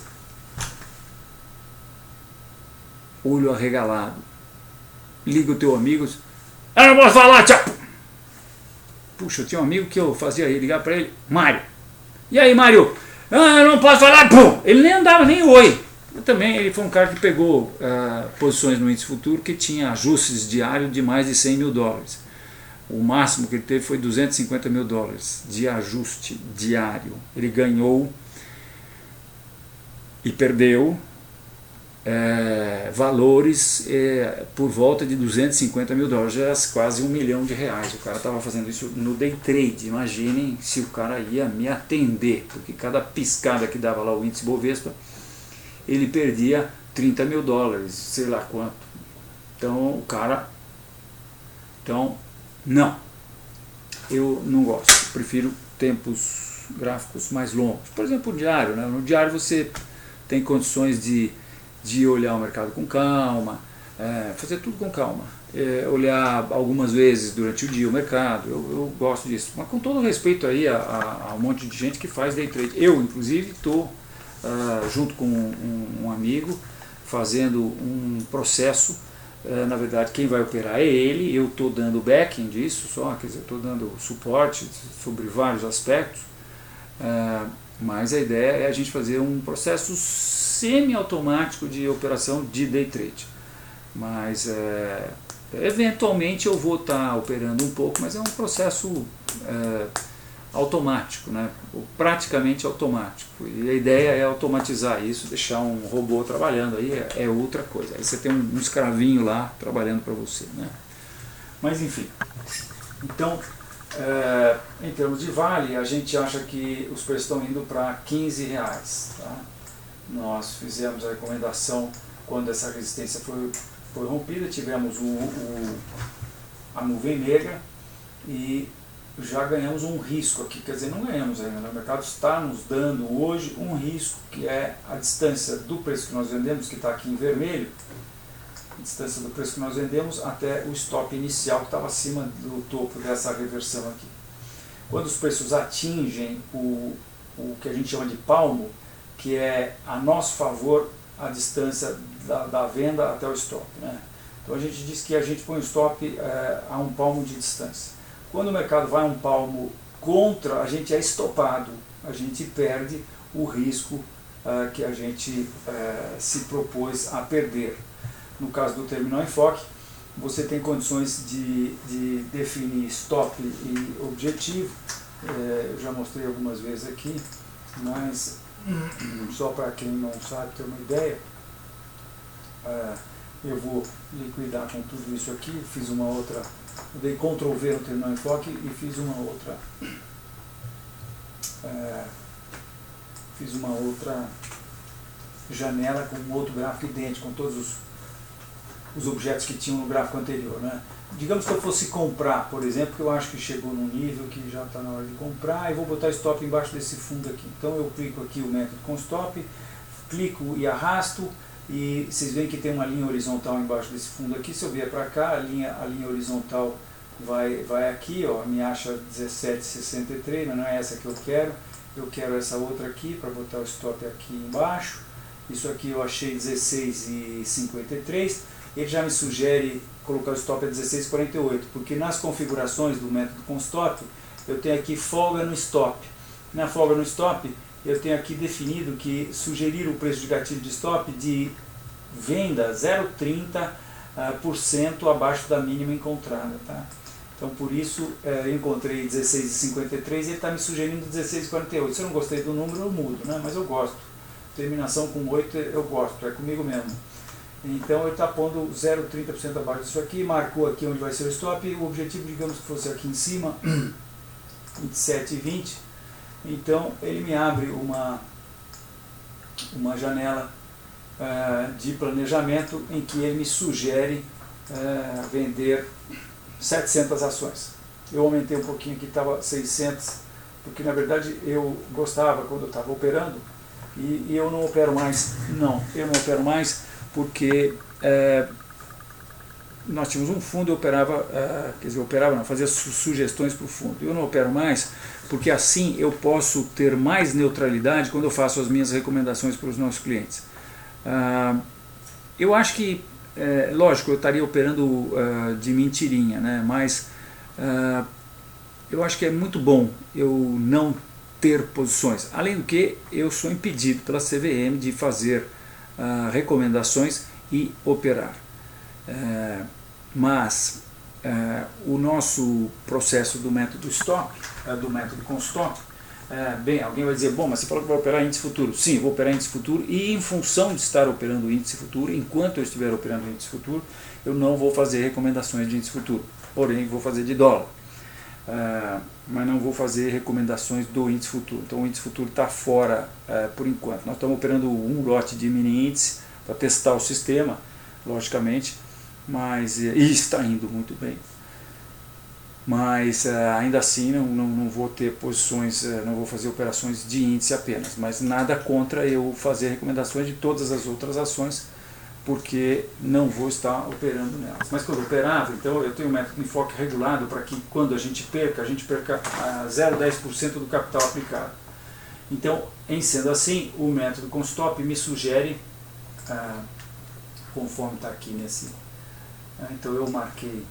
olho arregalado. Liga o teu amigo, eu não posso falar, tchau. Puxa, eu tinha um amigo que eu fazia ligar para ele, Mário. E aí, Mário? Eu não posso falar, pum. Ele nem andava nem oi. Também ele foi um cara que pegou posições no índice futuro que tinha ajustes diários de mais de 100 mil dólares. O máximo que ele teve foi 250 mil dólares de ajuste diário. Ele ganhou e perdeu valores por volta de 250 mil dólares, já quase R$1 milhão. O cara estava fazendo isso no day trade. Imaginem se o cara ia me atender, porque cada piscada que dava lá o índice Bovespa, ele perdia 30 mil dólares, sei lá quanto. Então o cara, não, eu não gosto, prefiro tempos gráficos mais longos. Por exemplo, o diário, né? No diário você tem condições de olhar o mercado com calma, fazer tudo com calma, olhar algumas vezes durante o dia o mercado. Eu gosto disso, mas com todo respeito aí a um monte de gente que faz day trade. Eu, inclusive, estou junto com um amigo fazendo um processo. Na verdade, quem vai operar é ele, eu estou dando backing disso só, quer dizer, estou dando suporte sobre vários aspectos, mas a ideia é a gente fazer um processo semi-automático de operação de day trade. Mas eventualmente eu vou estar operando um pouco, mas é um processo automático, né? Praticamente automático. E a ideia é automatizar isso, deixar um robô trabalhando, aí é outra coisa. Aí você tem um escravinho lá trabalhando para você, né? Mas enfim, então em termos de Vale, a gente acha que os preços estão indo para R$15, tá? Nós fizemos a recomendação quando essa resistência foi rompida, tivemos a nuvem negra e já ganhamos um risco aqui, quer dizer, não ganhamos ainda, o mercado está nos dando hoje um risco, que é a distância do preço que nós vendemos, que está aqui em vermelho, a distância do preço que nós vendemos até o stop inicial, que estava acima do topo dessa reversão aqui. Quando os preços atingem o que a gente chama de palmo, que é a nosso favor a distância da venda até o stop, né? Então a gente diz que a gente põe o stop a um palmo de distância. Quando o mercado vai um palmo contra, a gente é estopado, a gente perde o risco que a gente se propôs a perder. No caso do Terminal Enfoque, você tem condições de definir stop e objetivo. Eu já mostrei algumas vezes aqui, mas só para quem não sabe ter uma ideia, eu vou liquidar com tudo isso aqui. Fiz uma outra, eu dei Ctrl V no Terminal Enfoque e fiz uma outra janela com um outro gráfico idêntico, com todos os objetos que tinham no gráfico anterior, né? Digamos que eu fosse comprar, por exemplo, que eu acho que chegou num nível que já está na hora de comprar, e vou botar stop embaixo desse fundo aqui. Então eu clico aqui o método com stop, clico e arrasto, e vocês veem que tem uma linha horizontal embaixo desse fundo aqui. Se eu vier para cá, a linha horizontal vai aqui, ó, me acha 17,63, mas não é essa que eu quero essa outra aqui, para botar o stop aqui embaixo. Isso aqui eu achei 16,53, ele já me sugere colocar o stop a 16,48, porque nas configurações do método com stop, eu tenho aqui folga no stop. Na folga no stop, eu tenho aqui definido que sugerir o preço de gatilho de stop de venda 0,30% abaixo da mínima encontrada, tá? Então por isso eu encontrei 16,53 e ele está me sugerindo 16,48. Se eu não gostei do número, eu mudo, né? Mas eu gosto. Terminação com 8 eu gosto, é comigo mesmo. Então ele está pondo 0,30% abaixo disso aqui, marcou aqui onde vai ser o stop, o objetivo, digamos que fosse aqui em cima, 27,20. Então ele me abre uma janela de planejamento em que ele me sugere vender 700 ações. Eu aumentei um pouquinho aqui, estava 600, porque na verdade eu gostava, quando eu estava operando, e eu não opero mais. Não, eu não opero mais porque nós tínhamos um fundo, eu operava, quer dizer, eu operava não, fazia sugestões para o fundo. Eu não opero mais porque assim eu posso ter mais neutralidade quando eu faço as minhas recomendações para os nossos clientes. Eu acho que, lógico, eu estaria operando de mentirinha, né? Mas eu acho que é muito bom eu não ter posições. Além do que, eu sou impedido pela CVM de fazer recomendações e operar. Mas o nosso processo do método stop, do método com stop, bem, alguém vai dizer, bom, mas você falou que vai operar índice futuro. Sim, vou operar índice futuro e em função de estar operando o índice futuro, enquanto eu estiver operando o índice futuro, eu não vou fazer recomendações de índice futuro, porém vou fazer de dólar. Mas não vou fazer recomendações do índice futuro. Então o índice futuro está fora por enquanto. Nós estamos operando um lote de mini índice para testar o sistema, logicamente, mas e está indo muito bem. Mas ainda assim não vou ter posições, não vou fazer operações de índice apenas, mas nada contra eu fazer recomendações de todas as outras ações, porque não vou estar operando nelas. Mas quando eu operava, então eu tenho um método de enfoque regulado para que quando a gente perca 0,10% do capital aplicado. Então, em sendo assim, o método com stop me sugere, conforme está aqui nesse... então eu marquei...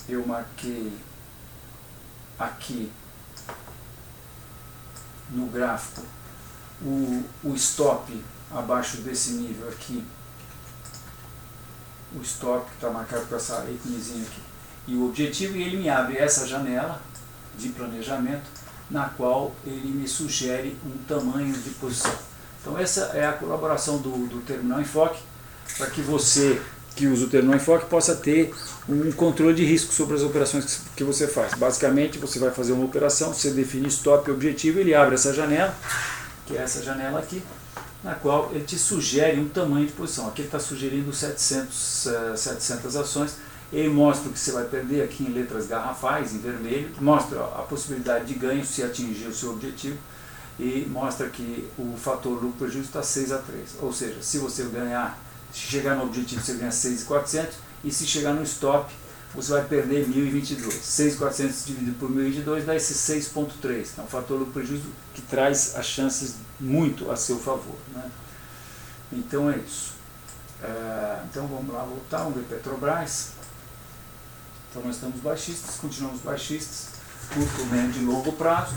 Eu marquei aqui no gráfico o stop abaixo desse nível aqui, o stop que está marcado com essa íconezinha aqui, e o objetivo, e ele me abre essa janela de planejamento na qual ele me sugere um tamanho de posição. Então essa é a colaboração do Terminal Enfoque, para que você que usa o Terminal Enfoque possa ter um controle de risco sobre as operações que você faz. Basicamente, você vai fazer uma operação, você define stop e objetivo, ele abre essa janela, que é essa janela aqui, na qual ele te sugere um tamanho de posição. Aqui ele está sugerindo 700 ações, ele mostra o que você vai perder aqui em letras garrafais, em vermelho, mostra a possibilidade de ganho se atingir o seu objetivo, e mostra que o fator lucro-prejuízo está 6 a 3, ou seja, se você ganhar, se chegar no objetivo você ganha 6.400, e se chegar no stop você vai perder 1.022. 6.400 dividido por 1.022 dá esse 6.3. Então, o fator lucro-prejuízo que traz as chances muito a seu favor, né? Então é isso. Então vamos lá voltar, vamos ver Petrobras. Então nós estamos baixistas, continuamos baixistas, curto, médio e longo prazo.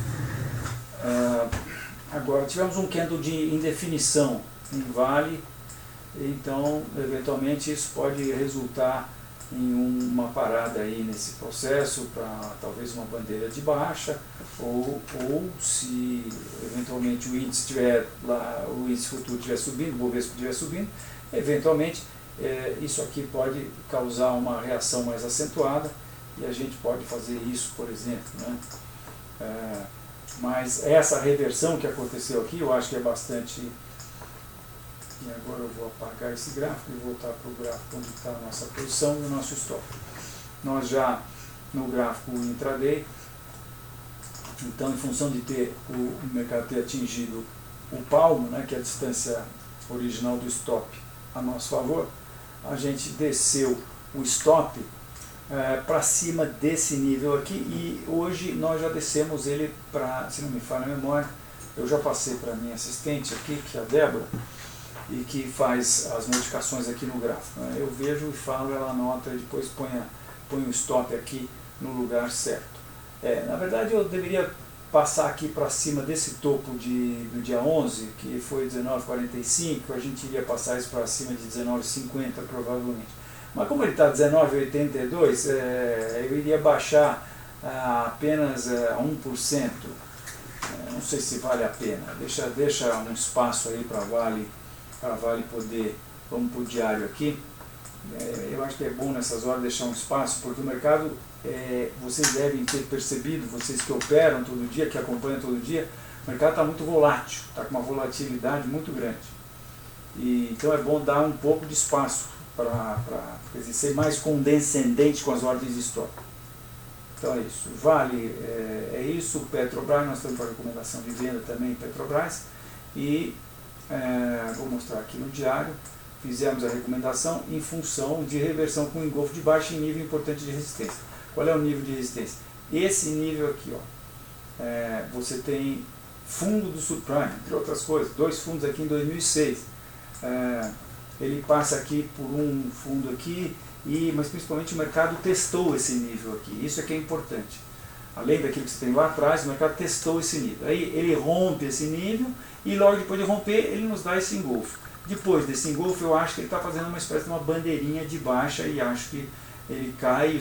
Agora tivemos um candle de indefinição em Vale, então eventualmente isso pode resultar em uma parada aí nesse processo para talvez uma bandeira de baixa, ou se eventualmente o índice tiver lá, o índice futuro estiver subindo, o Bovespa estiver subindo, eventualmente isso aqui pode causar uma reação mais acentuada e a gente pode fazer isso, por exemplo, né? Mas essa reversão que aconteceu aqui eu acho que é bastante... E agora eu vou apagar esse gráfico e voltar para o gráfico onde está a nossa posição e o nosso stop. Nós já no gráfico intraday, então em função de ter o mercado ter atingido o palmo, né, que é a distância original do stop a nosso favor, a gente desceu o stop para cima desse nível aqui, e hoje nós já descemos ele para, se não me falha a memória, eu já passei para a minha assistente aqui, que é a Débora, e que faz as modificações aqui no gráfico, né? Eu vejo e falo, ela anota e depois põe o stop aqui no lugar certo. Na verdade eu deveria passar aqui para cima desse topo do dia 11, que foi 19,45, a gente iria passar isso para cima de 19,50 provavelmente. Mas como ele está 19,82, eu iria baixar apenas 1%, não sei se vale a pena, deixa um espaço aí para Vale poder, vamos para o diário aqui, eu acho que é bom nessas horas deixar um espaço, porque o mercado, vocês devem ter percebido, vocês que operam todo dia, que acompanham todo dia, o mercado está muito volátil, está com uma volatilidade muito grande, e então é bom dar um pouco de espaço para ser mais condescendente com as ordens de stop. Então é isso. Vale é isso. Petrobras, nós estamos com a recomendação de venda também, Petrobras. E vou mostrar aqui no diário. Fizemos a recomendação em função de reversão com engolfo de baixo em nível importante de resistência. Qual é o nível de resistência? Esse nível aqui, ó. Você tem fundo do subprime, entre outras coisas, 2 fundos aqui em 2006. Ele passa aqui por um fundo aqui, mas principalmente o mercado testou esse nível aqui. Isso é que é importante. Além daquilo que você tem lá atrás, o mercado testou esse nível. Aí ele rompe esse nível e logo depois de romper ele nos dá esse engolfo. Depois desse engolfo eu acho que ele está fazendo uma espécie de uma bandeirinha de baixa e acho que ele cai e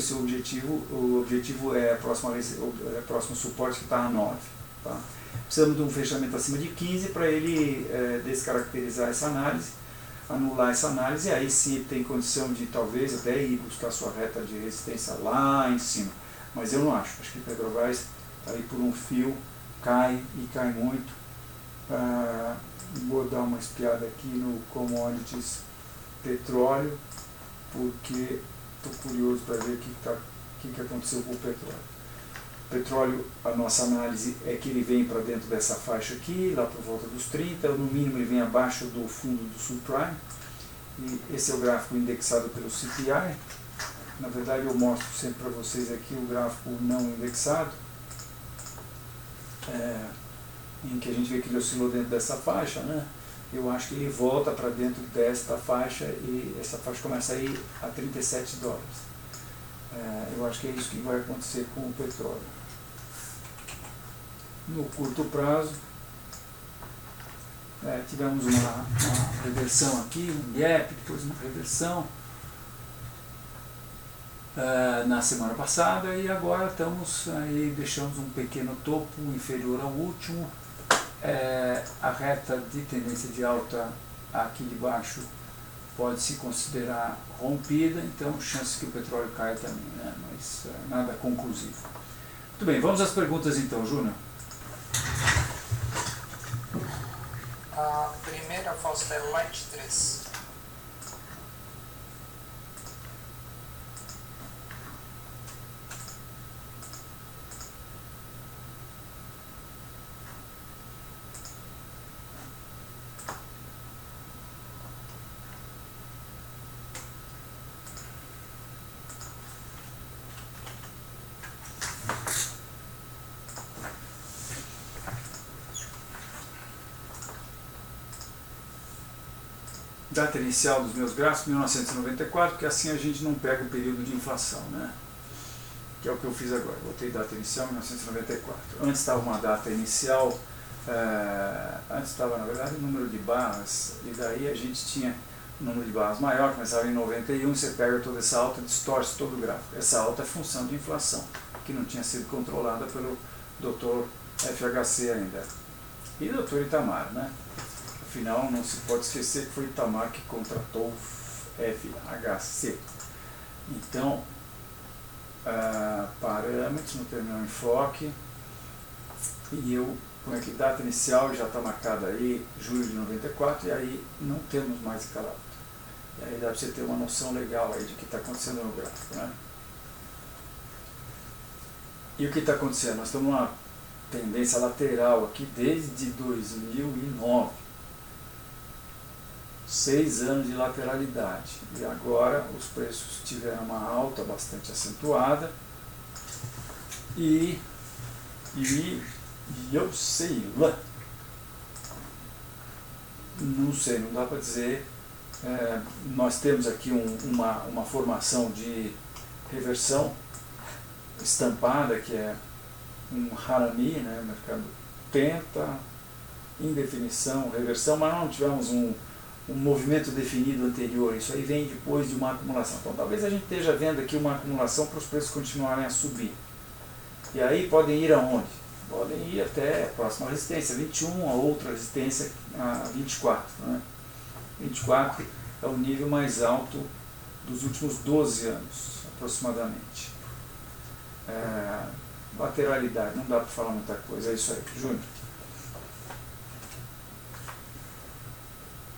o objetivo é o próximo suporte que está a 9. Tá? Precisamos de um fechamento acima de 15 para ele descaracterizar essa análise, anular essa análise, e aí sim tem condição de talvez até ir buscar sua reta de resistência lá em cima. Mas eu não acho que Petrobras está aí por um fio, cai e cai muito. Vou dar uma espiada aqui no Commodities Petróleo, porque estou curioso para ver o que aconteceu com o petróleo. O petróleo, a nossa análise é que ele vem para dentro dessa faixa aqui, lá por volta dos 30, no mínimo ele vem abaixo do fundo do subprime, e esse é o gráfico indexado pelo CPI. Na verdade eu mostro sempre para vocês aqui o gráfico não indexado, em que a gente vê que ele oscilou dentro dessa faixa, né? Eu acho que ele volta para dentro desta faixa e essa faixa começa a ir a 37 dólares. Eu acho que é isso que vai acontecer com o petróleo. No curto prazo, tivemos uma reversão aqui, um gap, depois uma reversão na semana passada e agora estamos aí, deixamos um pequeno topo inferior ao último. A reta de tendência de alta aqui de baixo pode se considerar rompida, então chances que o petróleo caia também, né? Mas nada conclusivo. Muito bem, vamos às perguntas então, Júnior. A primeira Foster Light 3. Data inicial dos meus gráficos, 1994, porque assim a gente não pega o período de inflação, né? Que é o que eu fiz agora. Botei data inicial, 1994. Antes estava uma data inicial, antes estava, na verdade, o número de barras, e daí a gente tinha um número de barras maior, começava em 91, você pega toda essa alta, distorce todo o gráfico. Essa alta é função de inflação, que não tinha sido controlada pelo Dr. FHC ainda. E Dr. Itamar, né? Afinal, não se pode esquecer que foi Itamar que contratou FHC. Então, parâmetros no terminal enfoque, e eu ponho aqui data inicial, já está marcada aí, julho de 94, e aí não temos mais aquela alta. E aí dá para você ter uma noção legal aí de que está acontecendo no gráfico, né? E o que está acontecendo? Nós estamos numa tendência lateral aqui desde 2009. 6 anos de lateralidade, e agora os preços tiveram uma alta bastante acentuada e eu sei lá, não sei, não dá para dizer. Nós temos aqui uma formação de reversão estampada, que é um harami, né? O mercado tenta indefinição, reversão, mas não tivemos um movimento definido anterior. Isso aí vem depois de uma acumulação. Então talvez a gente esteja vendo aqui uma acumulação para os preços continuarem a subir. E aí podem ir aonde? Podem ir até a próxima resistência, 21, a outra resistência, a 24. Né? 24 é o nível mais alto dos últimos 12 anos, aproximadamente. Lateralidade, não dá para falar muita coisa, é isso aí. Júnior.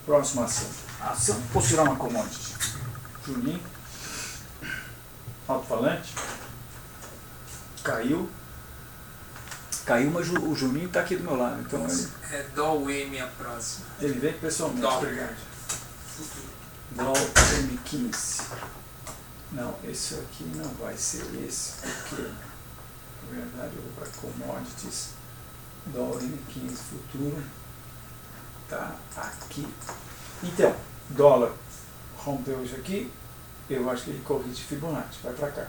Próxima ação. Ação, posso tirar uma commodity? Juninho. Alto-falante. caiu, mas o Juninho está aqui do meu lado, então É Dó M a próxima. ele vem pessoalmente. Dó. Obrigado. Dó M15. Não, esse aqui não vai ser esse, porque na verdade eu vou para Commodities, Dó M15 futuro, tá aqui. Então, dólar rompeu isso aqui, eu acho que ele corrige Fibonacci, vai para cá.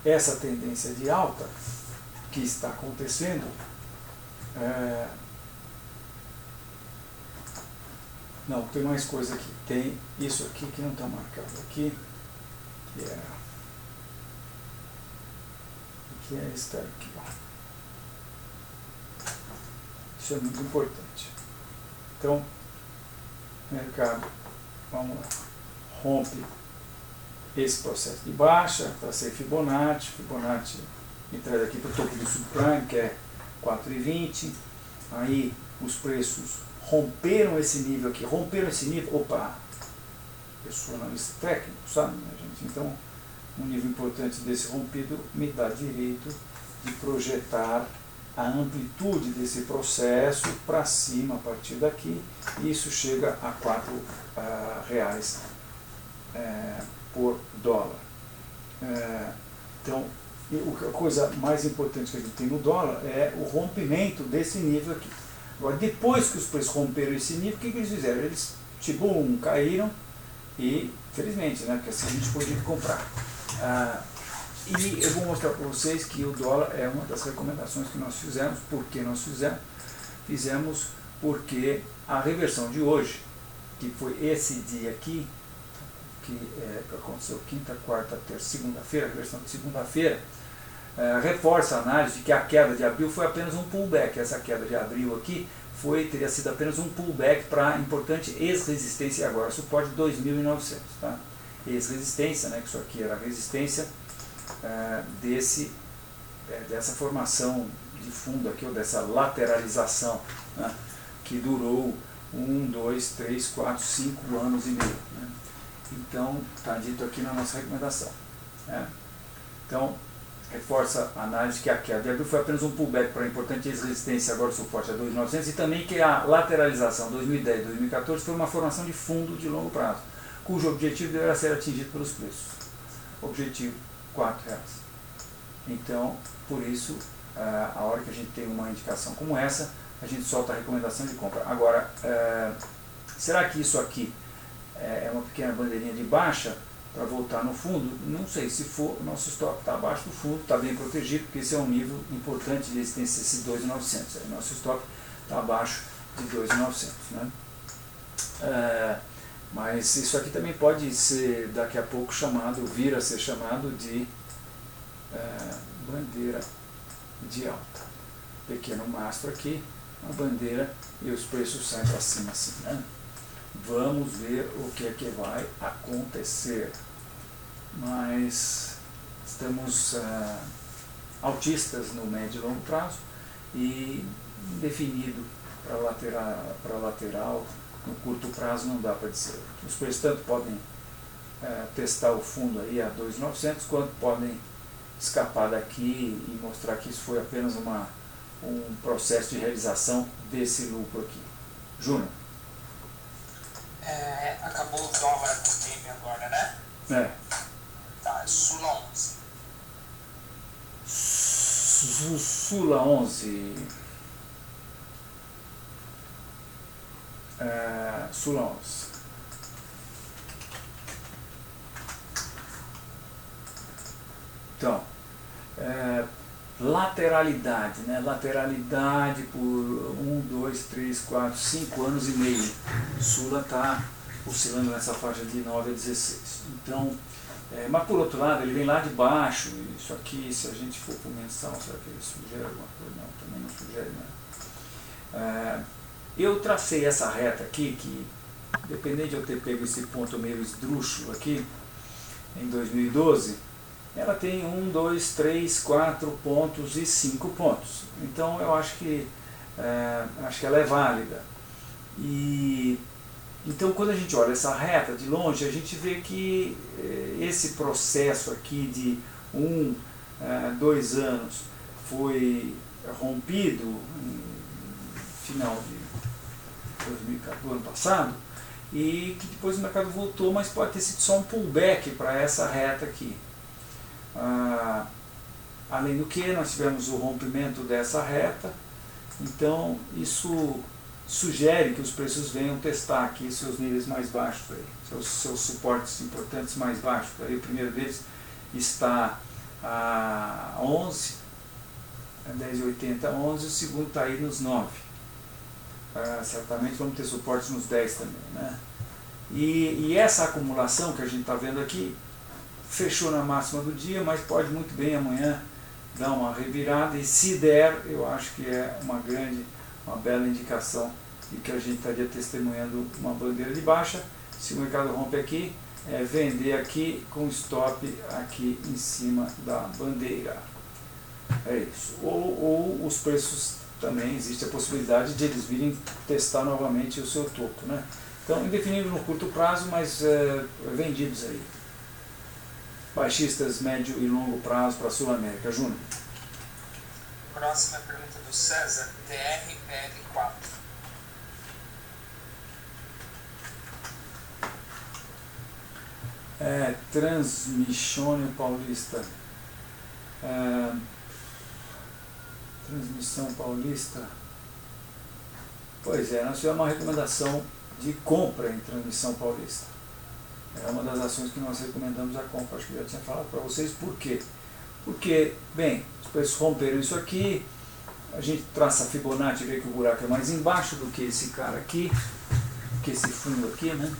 Essa tendência de alta que está acontecendo, não, tem mais coisa aqui. Tem isso aqui que não está marcado aqui, que é esse aqui. Ó. Isso é muito importante. Então, mercado, vamos lá, rompe esse processo de baixa, para ser Fibonacci me traz aqui para o topo do subprime, que é 4,20, aí os preços romperam esse nível aqui, opa, eu sou analista técnico, sabe, né, gente? Então, um nível importante desse rompido me dá direito de projetar a amplitude desse processo para cima a partir daqui, e isso chega a R$4 por dólar. Então, a coisa mais importante que a gente tem no dólar é o rompimento desse nível aqui. Agora, depois que os preços romperam esse nível, o que eles fizeram? Eles, caíram e, felizmente, né, porque assim a gente podia comprar. E eu vou mostrar para vocês que o dólar é uma das recomendações que nós fizemos. Por que nós fizemos? Fizemos porque a reversão de hoje, que foi esse dia aqui, que aconteceu quinta, quarta, terça, segunda-feira, a reversão de segunda-feira, reforça a análise de que a queda de abril foi apenas um pullback. Essa queda de abril aqui teria sido apenas um pullback para a importante ex-resistência, e agora suporte 2.900. Tá? Ex-resistência, né, que isso aqui era a resistência dessa formação de fundo aqui, ou dessa lateralização, né, que durou 1, 2, 3, 4, 5 anos e meio. Né? Então, está dito aqui na nossa recomendação. Né? Então, reforça a análise que a queda de abril foi apenas um pullback para a importante resistência, agora o suporte a 2.900, e também que a lateralização 2010 e 2014 foi uma formação de fundo de longo prazo, cujo objetivo deverá ser atingido pelos preços. Objetivo, R$4. Então, por isso, a hora que a gente tem uma indicação como essa, a gente solta a recomendação de compra. Agora, será que isso aqui é uma pequena bandeirinha de baixa para voltar no fundo? Não sei. Se for, o nosso stop está abaixo do fundo, está bem protegido, porque esse é um nível importante de resistência, esse 2.900. Nosso stop está abaixo de 2.900. Né? Mas isso aqui também pode ser daqui a pouco vir a ser chamado de bandeira de alta. Pequeno mastro aqui, uma bandeira, e os preços saem para cima assim. Né? Vamos ver o que é que vai acontecer. Mas estamos altistas no médio e longo prazo e definido para lateral no curto prazo não dá para dizer. Os preços tanto podem testar o fundo aí a 2.900, quanto podem escapar daqui e mostrar que isso foi apenas um processo de realização desse lucro aqui. Júnior. Acabou o dólar comigo agora, né? Tá, Sula 11. Sula 11. Sula 11. Então, lateralidade, né? Lateralidade por 1, 2, 3, 4, 5 anos e meio. Sula está oscilando nessa faixa de 9 a 16. Então, mas por outro lado, ele vem lá de baixo. Isso aqui, se a gente for para o mensal, será que ele sugere alguma coisa? Não, também não sugere nada. Eu tracei essa reta aqui, que dependendo de eu ter pego esse ponto meio esdrúxulo aqui, em 2012, ela tem 1, 2, 3, 4 pontos e 5 pontos. Então eu acho que ela é válida. E então quando a gente olha essa reta de longe, a gente vê que esse processo aqui de 1, 2 anos foi rompido no final de 2014, do ano passado, e que depois o mercado voltou, mas pode ter sido só um pullback para essa reta aqui. Além do que, nós tivemos o rompimento dessa reta, então isso sugere que os preços venham testar aqui seus níveis mais baixos, aí, seus suportes importantes mais baixos. Aí o primeiro deles está a 11, a 10,80, 11, o segundo está aí nos 9. Certamente vamos ter suportes nos 10 também, né? E essa acumulação que a gente está vendo aqui fechou na máxima do dia, mas pode muito bem amanhã dar uma revirada, e se der, eu acho que é uma bela indicação de que a gente estaria testemunhando uma bandeira de baixa. Se o mercado rompe aqui, vender aqui com stop aqui em cima da bandeira. É isso. Ou os preços também, existe a possibilidade de eles virem testar novamente o seu topo, né? Então, indefinido no curto prazo, mas vendidos aí. Baixistas, médio e longo prazo para a Sul-América. Júnior. Próxima pergunta do César, TRL4. Transmissione Paulista. Transmissão Paulista. Pois é, nós tivemos uma recomendação de compra em Transmissão Paulista. É uma das ações que nós recomendamos a compra. Acho que eu já tinha falado para vocês. Por quê? Porque, bem, os preços romperam isso aqui, a gente traça a Fibonacci e vê que o buraco é mais embaixo do que esse cara aqui, que esse fundo aqui, né?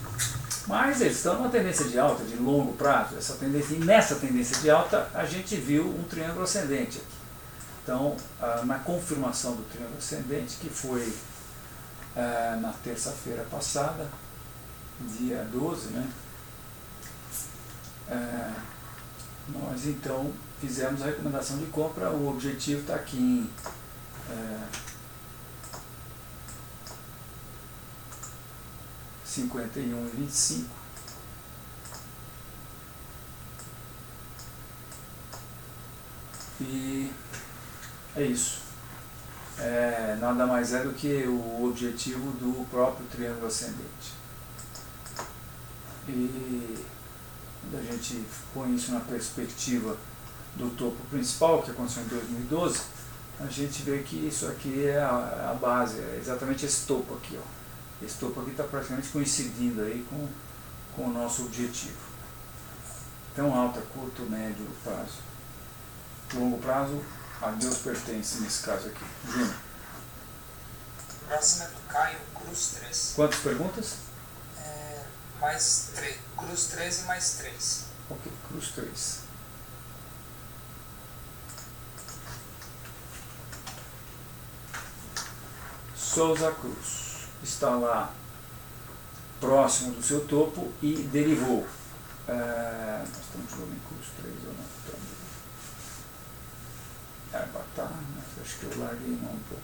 Mas eles estão numa tendência de alta, de longo prazo. Essa tendência, e nessa tendência de alta, a gente viu um triângulo ascendente aqui. Então, na confirmação do triângulo ascendente, que foi na terça-feira passada, dia 12, né? Nós então fizemos a recomendação de compra. O objetivo está aqui em 51,25. E é isso. Nada mais é do que o objetivo do próprio triângulo ascendente. E quando a gente põe isso na perspectiva do topo principal, que aconteceu em 2012, a gente vê que isso aqui é a base, é exatamente esse topo aqui, ó. Esse topo aqui está praticamente coincidindo aí com o nosso objetivo. Então, alta, curto, médio prazo. Longo prazo, a Deus pertence nesse caso aqui. Júnior. Próxima é do Caio, Cruz 3. Quantas perguntas? Mais 3. Cruz 3 e mais 3. Ok, Cruz 3. Souza Cruz está lá próximo do seu topo e derivou. Nós estamos de olho em Cruz 3 ou não? Tá, mas acho que eu larguei não um pouco.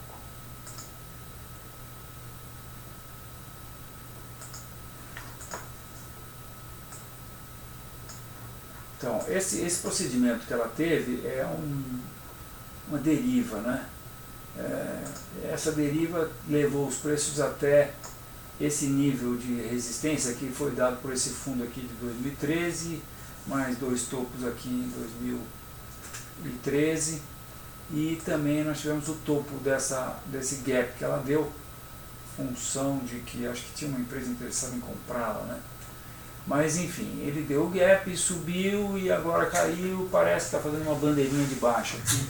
Então, esse procedimento que ela teve é uma deriva, né? Essa deriva levou os preços até esse nível de resistência que foi dado por esse fundo aqui de 2013, mais dois topos aqui em 2013, e também nós tivemos o topo desse gap que ela deu, função de que acho que tinha uma empresa interessada em comprá-la, né? Mas enfim, ele deu o gap, subiu e agora caiu, parece que está fazendo uma bandeirinha de baixa aqui.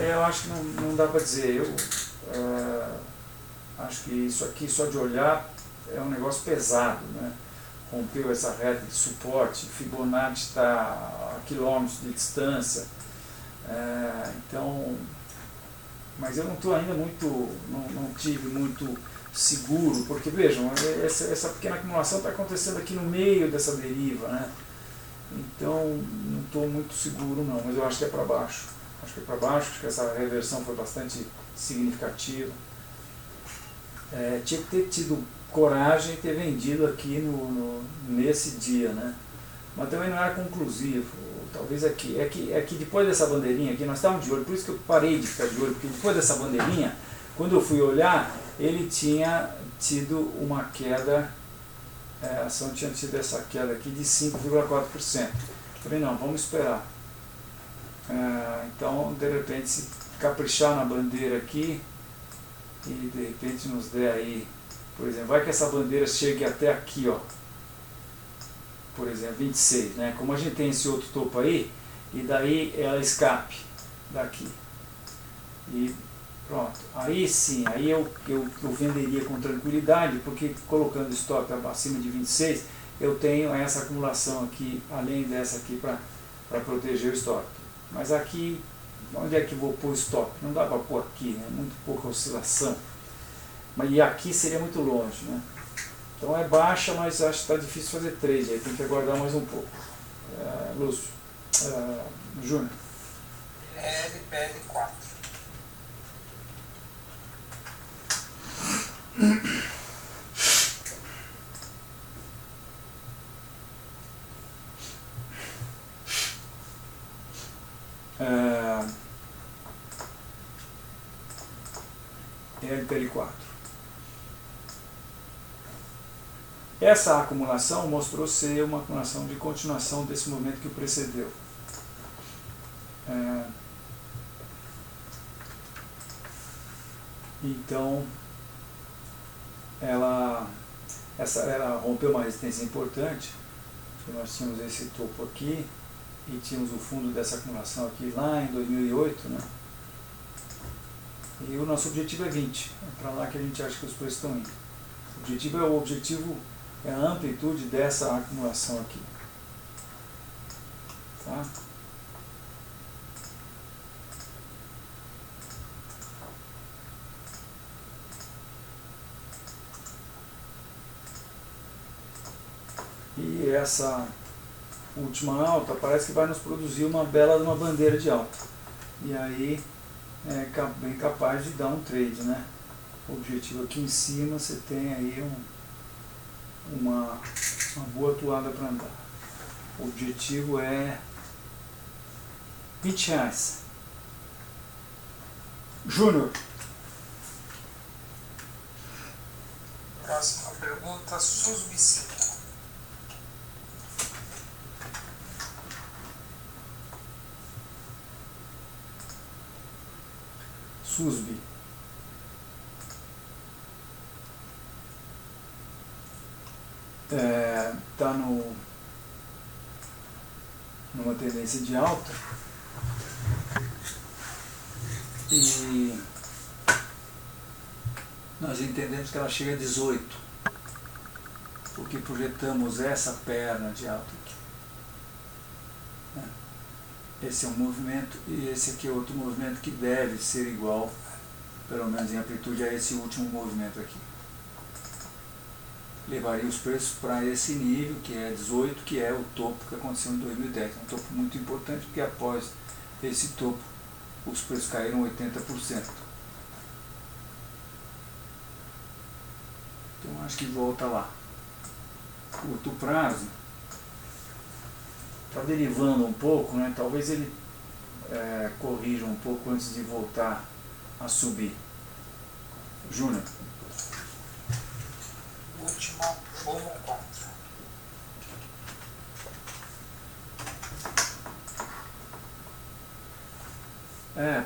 Eu acho que não dá para dizer, eu acho que isso aqui só de olhar é um negócio pesado, né? Rompeu essa reta de suporte, Fibonacci está a quilômetros de distância, então, mas eu não estou ainda não tive muito seguro, porque vejam, essa pequena acumulação está acontecendo aqui no meio dessa deriva, né? Então não estou muito seguro não, mas eu acho que é para baixo. Acho que é para baixo, acho que essa reversão foi bastante significativa. Tinha que ter tido coragem e ter vendido aqui nesse dia, né? Mas também não era conclusivo. talvez aqui, é que depois dessa bandeirinha aqui, nós estávamos de olho, por isso que eu parei de ficar de olho, porque depois dessa bandeirinha, quando eu fui olhar, ele tinha tido uma queda, a ação tinha tido essa queda aqui de 5,4%. Falei, não, vamos esperar. Então, de repente, se caprichar na bandeira aqui, e de repente nos der aí, por exemplo, vai que essa bandeira chegue até aqui, ó, por exemplo, 26, né? Como a gente tem esse outro topo aí, e daí ela escape daqui. E pronto, aí sim, aí eu venderia com tranquilidade, porque colocando stop acima de 26, eu tenho essa acumulação aqui, além dessa aqui, para proteger o stop. Mas aqui, onde é que vou pôr o stop? Não dá para pôr aqui, né? Muito pouca oscilação. E aqui seria muito longe, né? Então é baixa, mas acho que está difícil fazer trade, aí tem que aguardar mais um pouco. Lúcio, Júnior. LPL4. LPL4. Essa acumulação mostrou ser uma acumulação de continuação desse movimento que o precedeu. Então, ela rompeu uma resistência importante, porque nós tínhamos esse topo aqui, e tínhamos o fundo dessa acumulação aqui lá em 2008, né? E o nosso objetivo é 20, é para lá que a gente acha que os preços estão indo. O objetivo é a amplitude dessa acumulação aqui. Tá? E essa última alta parece que vai nos produzir uma bela bandeira de alta. E aí é bem capaz de dar um trade, né? O objetivo aqui em cima você tem aí uma boa toada para andar. O objetivo é R$20. Júnior. Próxima pergunta, Susbicida. Susbi. Está numa tendência de alta e nós entendemos que ela chega a 18, porque projetamos essa perna de alta aqui. Esse é um movimento e esse aqui é outro movimento que deve ser igual, pelo menos em amplitude, a esse último movimento aqui. Levaria os preços para esse nível, que é 18, que é o topo que aconteceu em 2010. É um topo muito importante, porque após esse topo, os preços caíram 80%. Então acho que volta lá. Curto prazo, está derivando um pouco, né? Talvez ele corrija um pouco antes de voltar a subir. Júnior. Última, Pomo 4.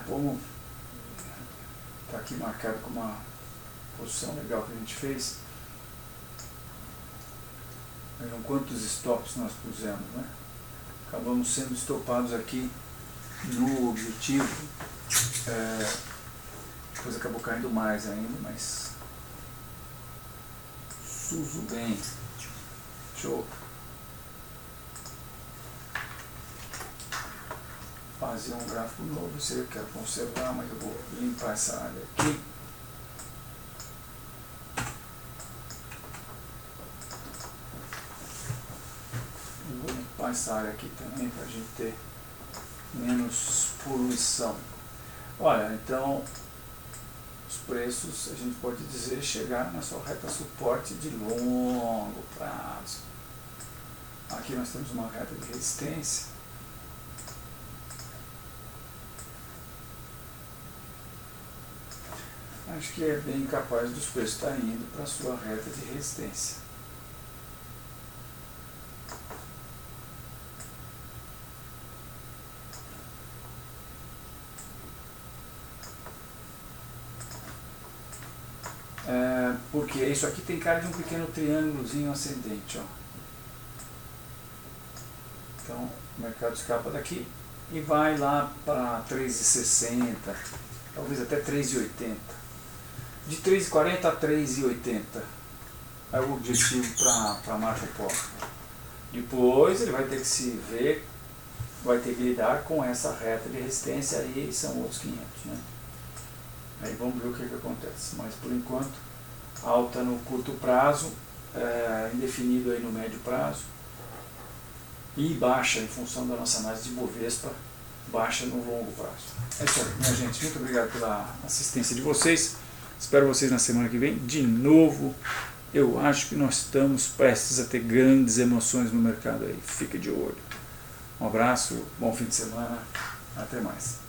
Pomo está aqui marcado com uma posição legal que a gente fez. Vejam quantos stops nós pusemos, né? Acabamos sendo estopados aqui no objetivo, depois acabou caindo mais ainda, mas Suzu bem, show. Fazer um gráfico novo, se eu quero conservar, mas eu vou limpar essa área aqui. Vou limpar essa área aqui também para a gente ter menos poluição. Olha, então os preços, a gente pode dizer, chegaram na sua reta suporte de longo prazo. Aqui nós temos uma reta de resistência Acho que é bem capaz dos preços estarem indo para a sua reta de resistência. Porque isso aqui tem cara de um pequeno triângulozinho ascendente, ó. Então o mercado escapa daqui e vai lá para 3,60, talvez até 3,80. De 3,40 a 3,80 é o objetivo para Marco Polo. Depois ele vai ter que se ver, vai ter que lidar com essa reta de resistência, aí são outros 500, né? Aí vamos ver o que acontece, mas por enquanto alta no curto prazo, indefinido aí no médio prazo, e baixa em função da nossa análise de Bovespa, baixa no longo prazo. É isso aí, minha gente, muito obrigado pela assistência de vocês, espero vocês na semana que vem, de novo. Eu acho que nós estamos prestes a ter grandes emoções no mercado aí, fica de olho. Um abraço, bom fim de semana, até mais.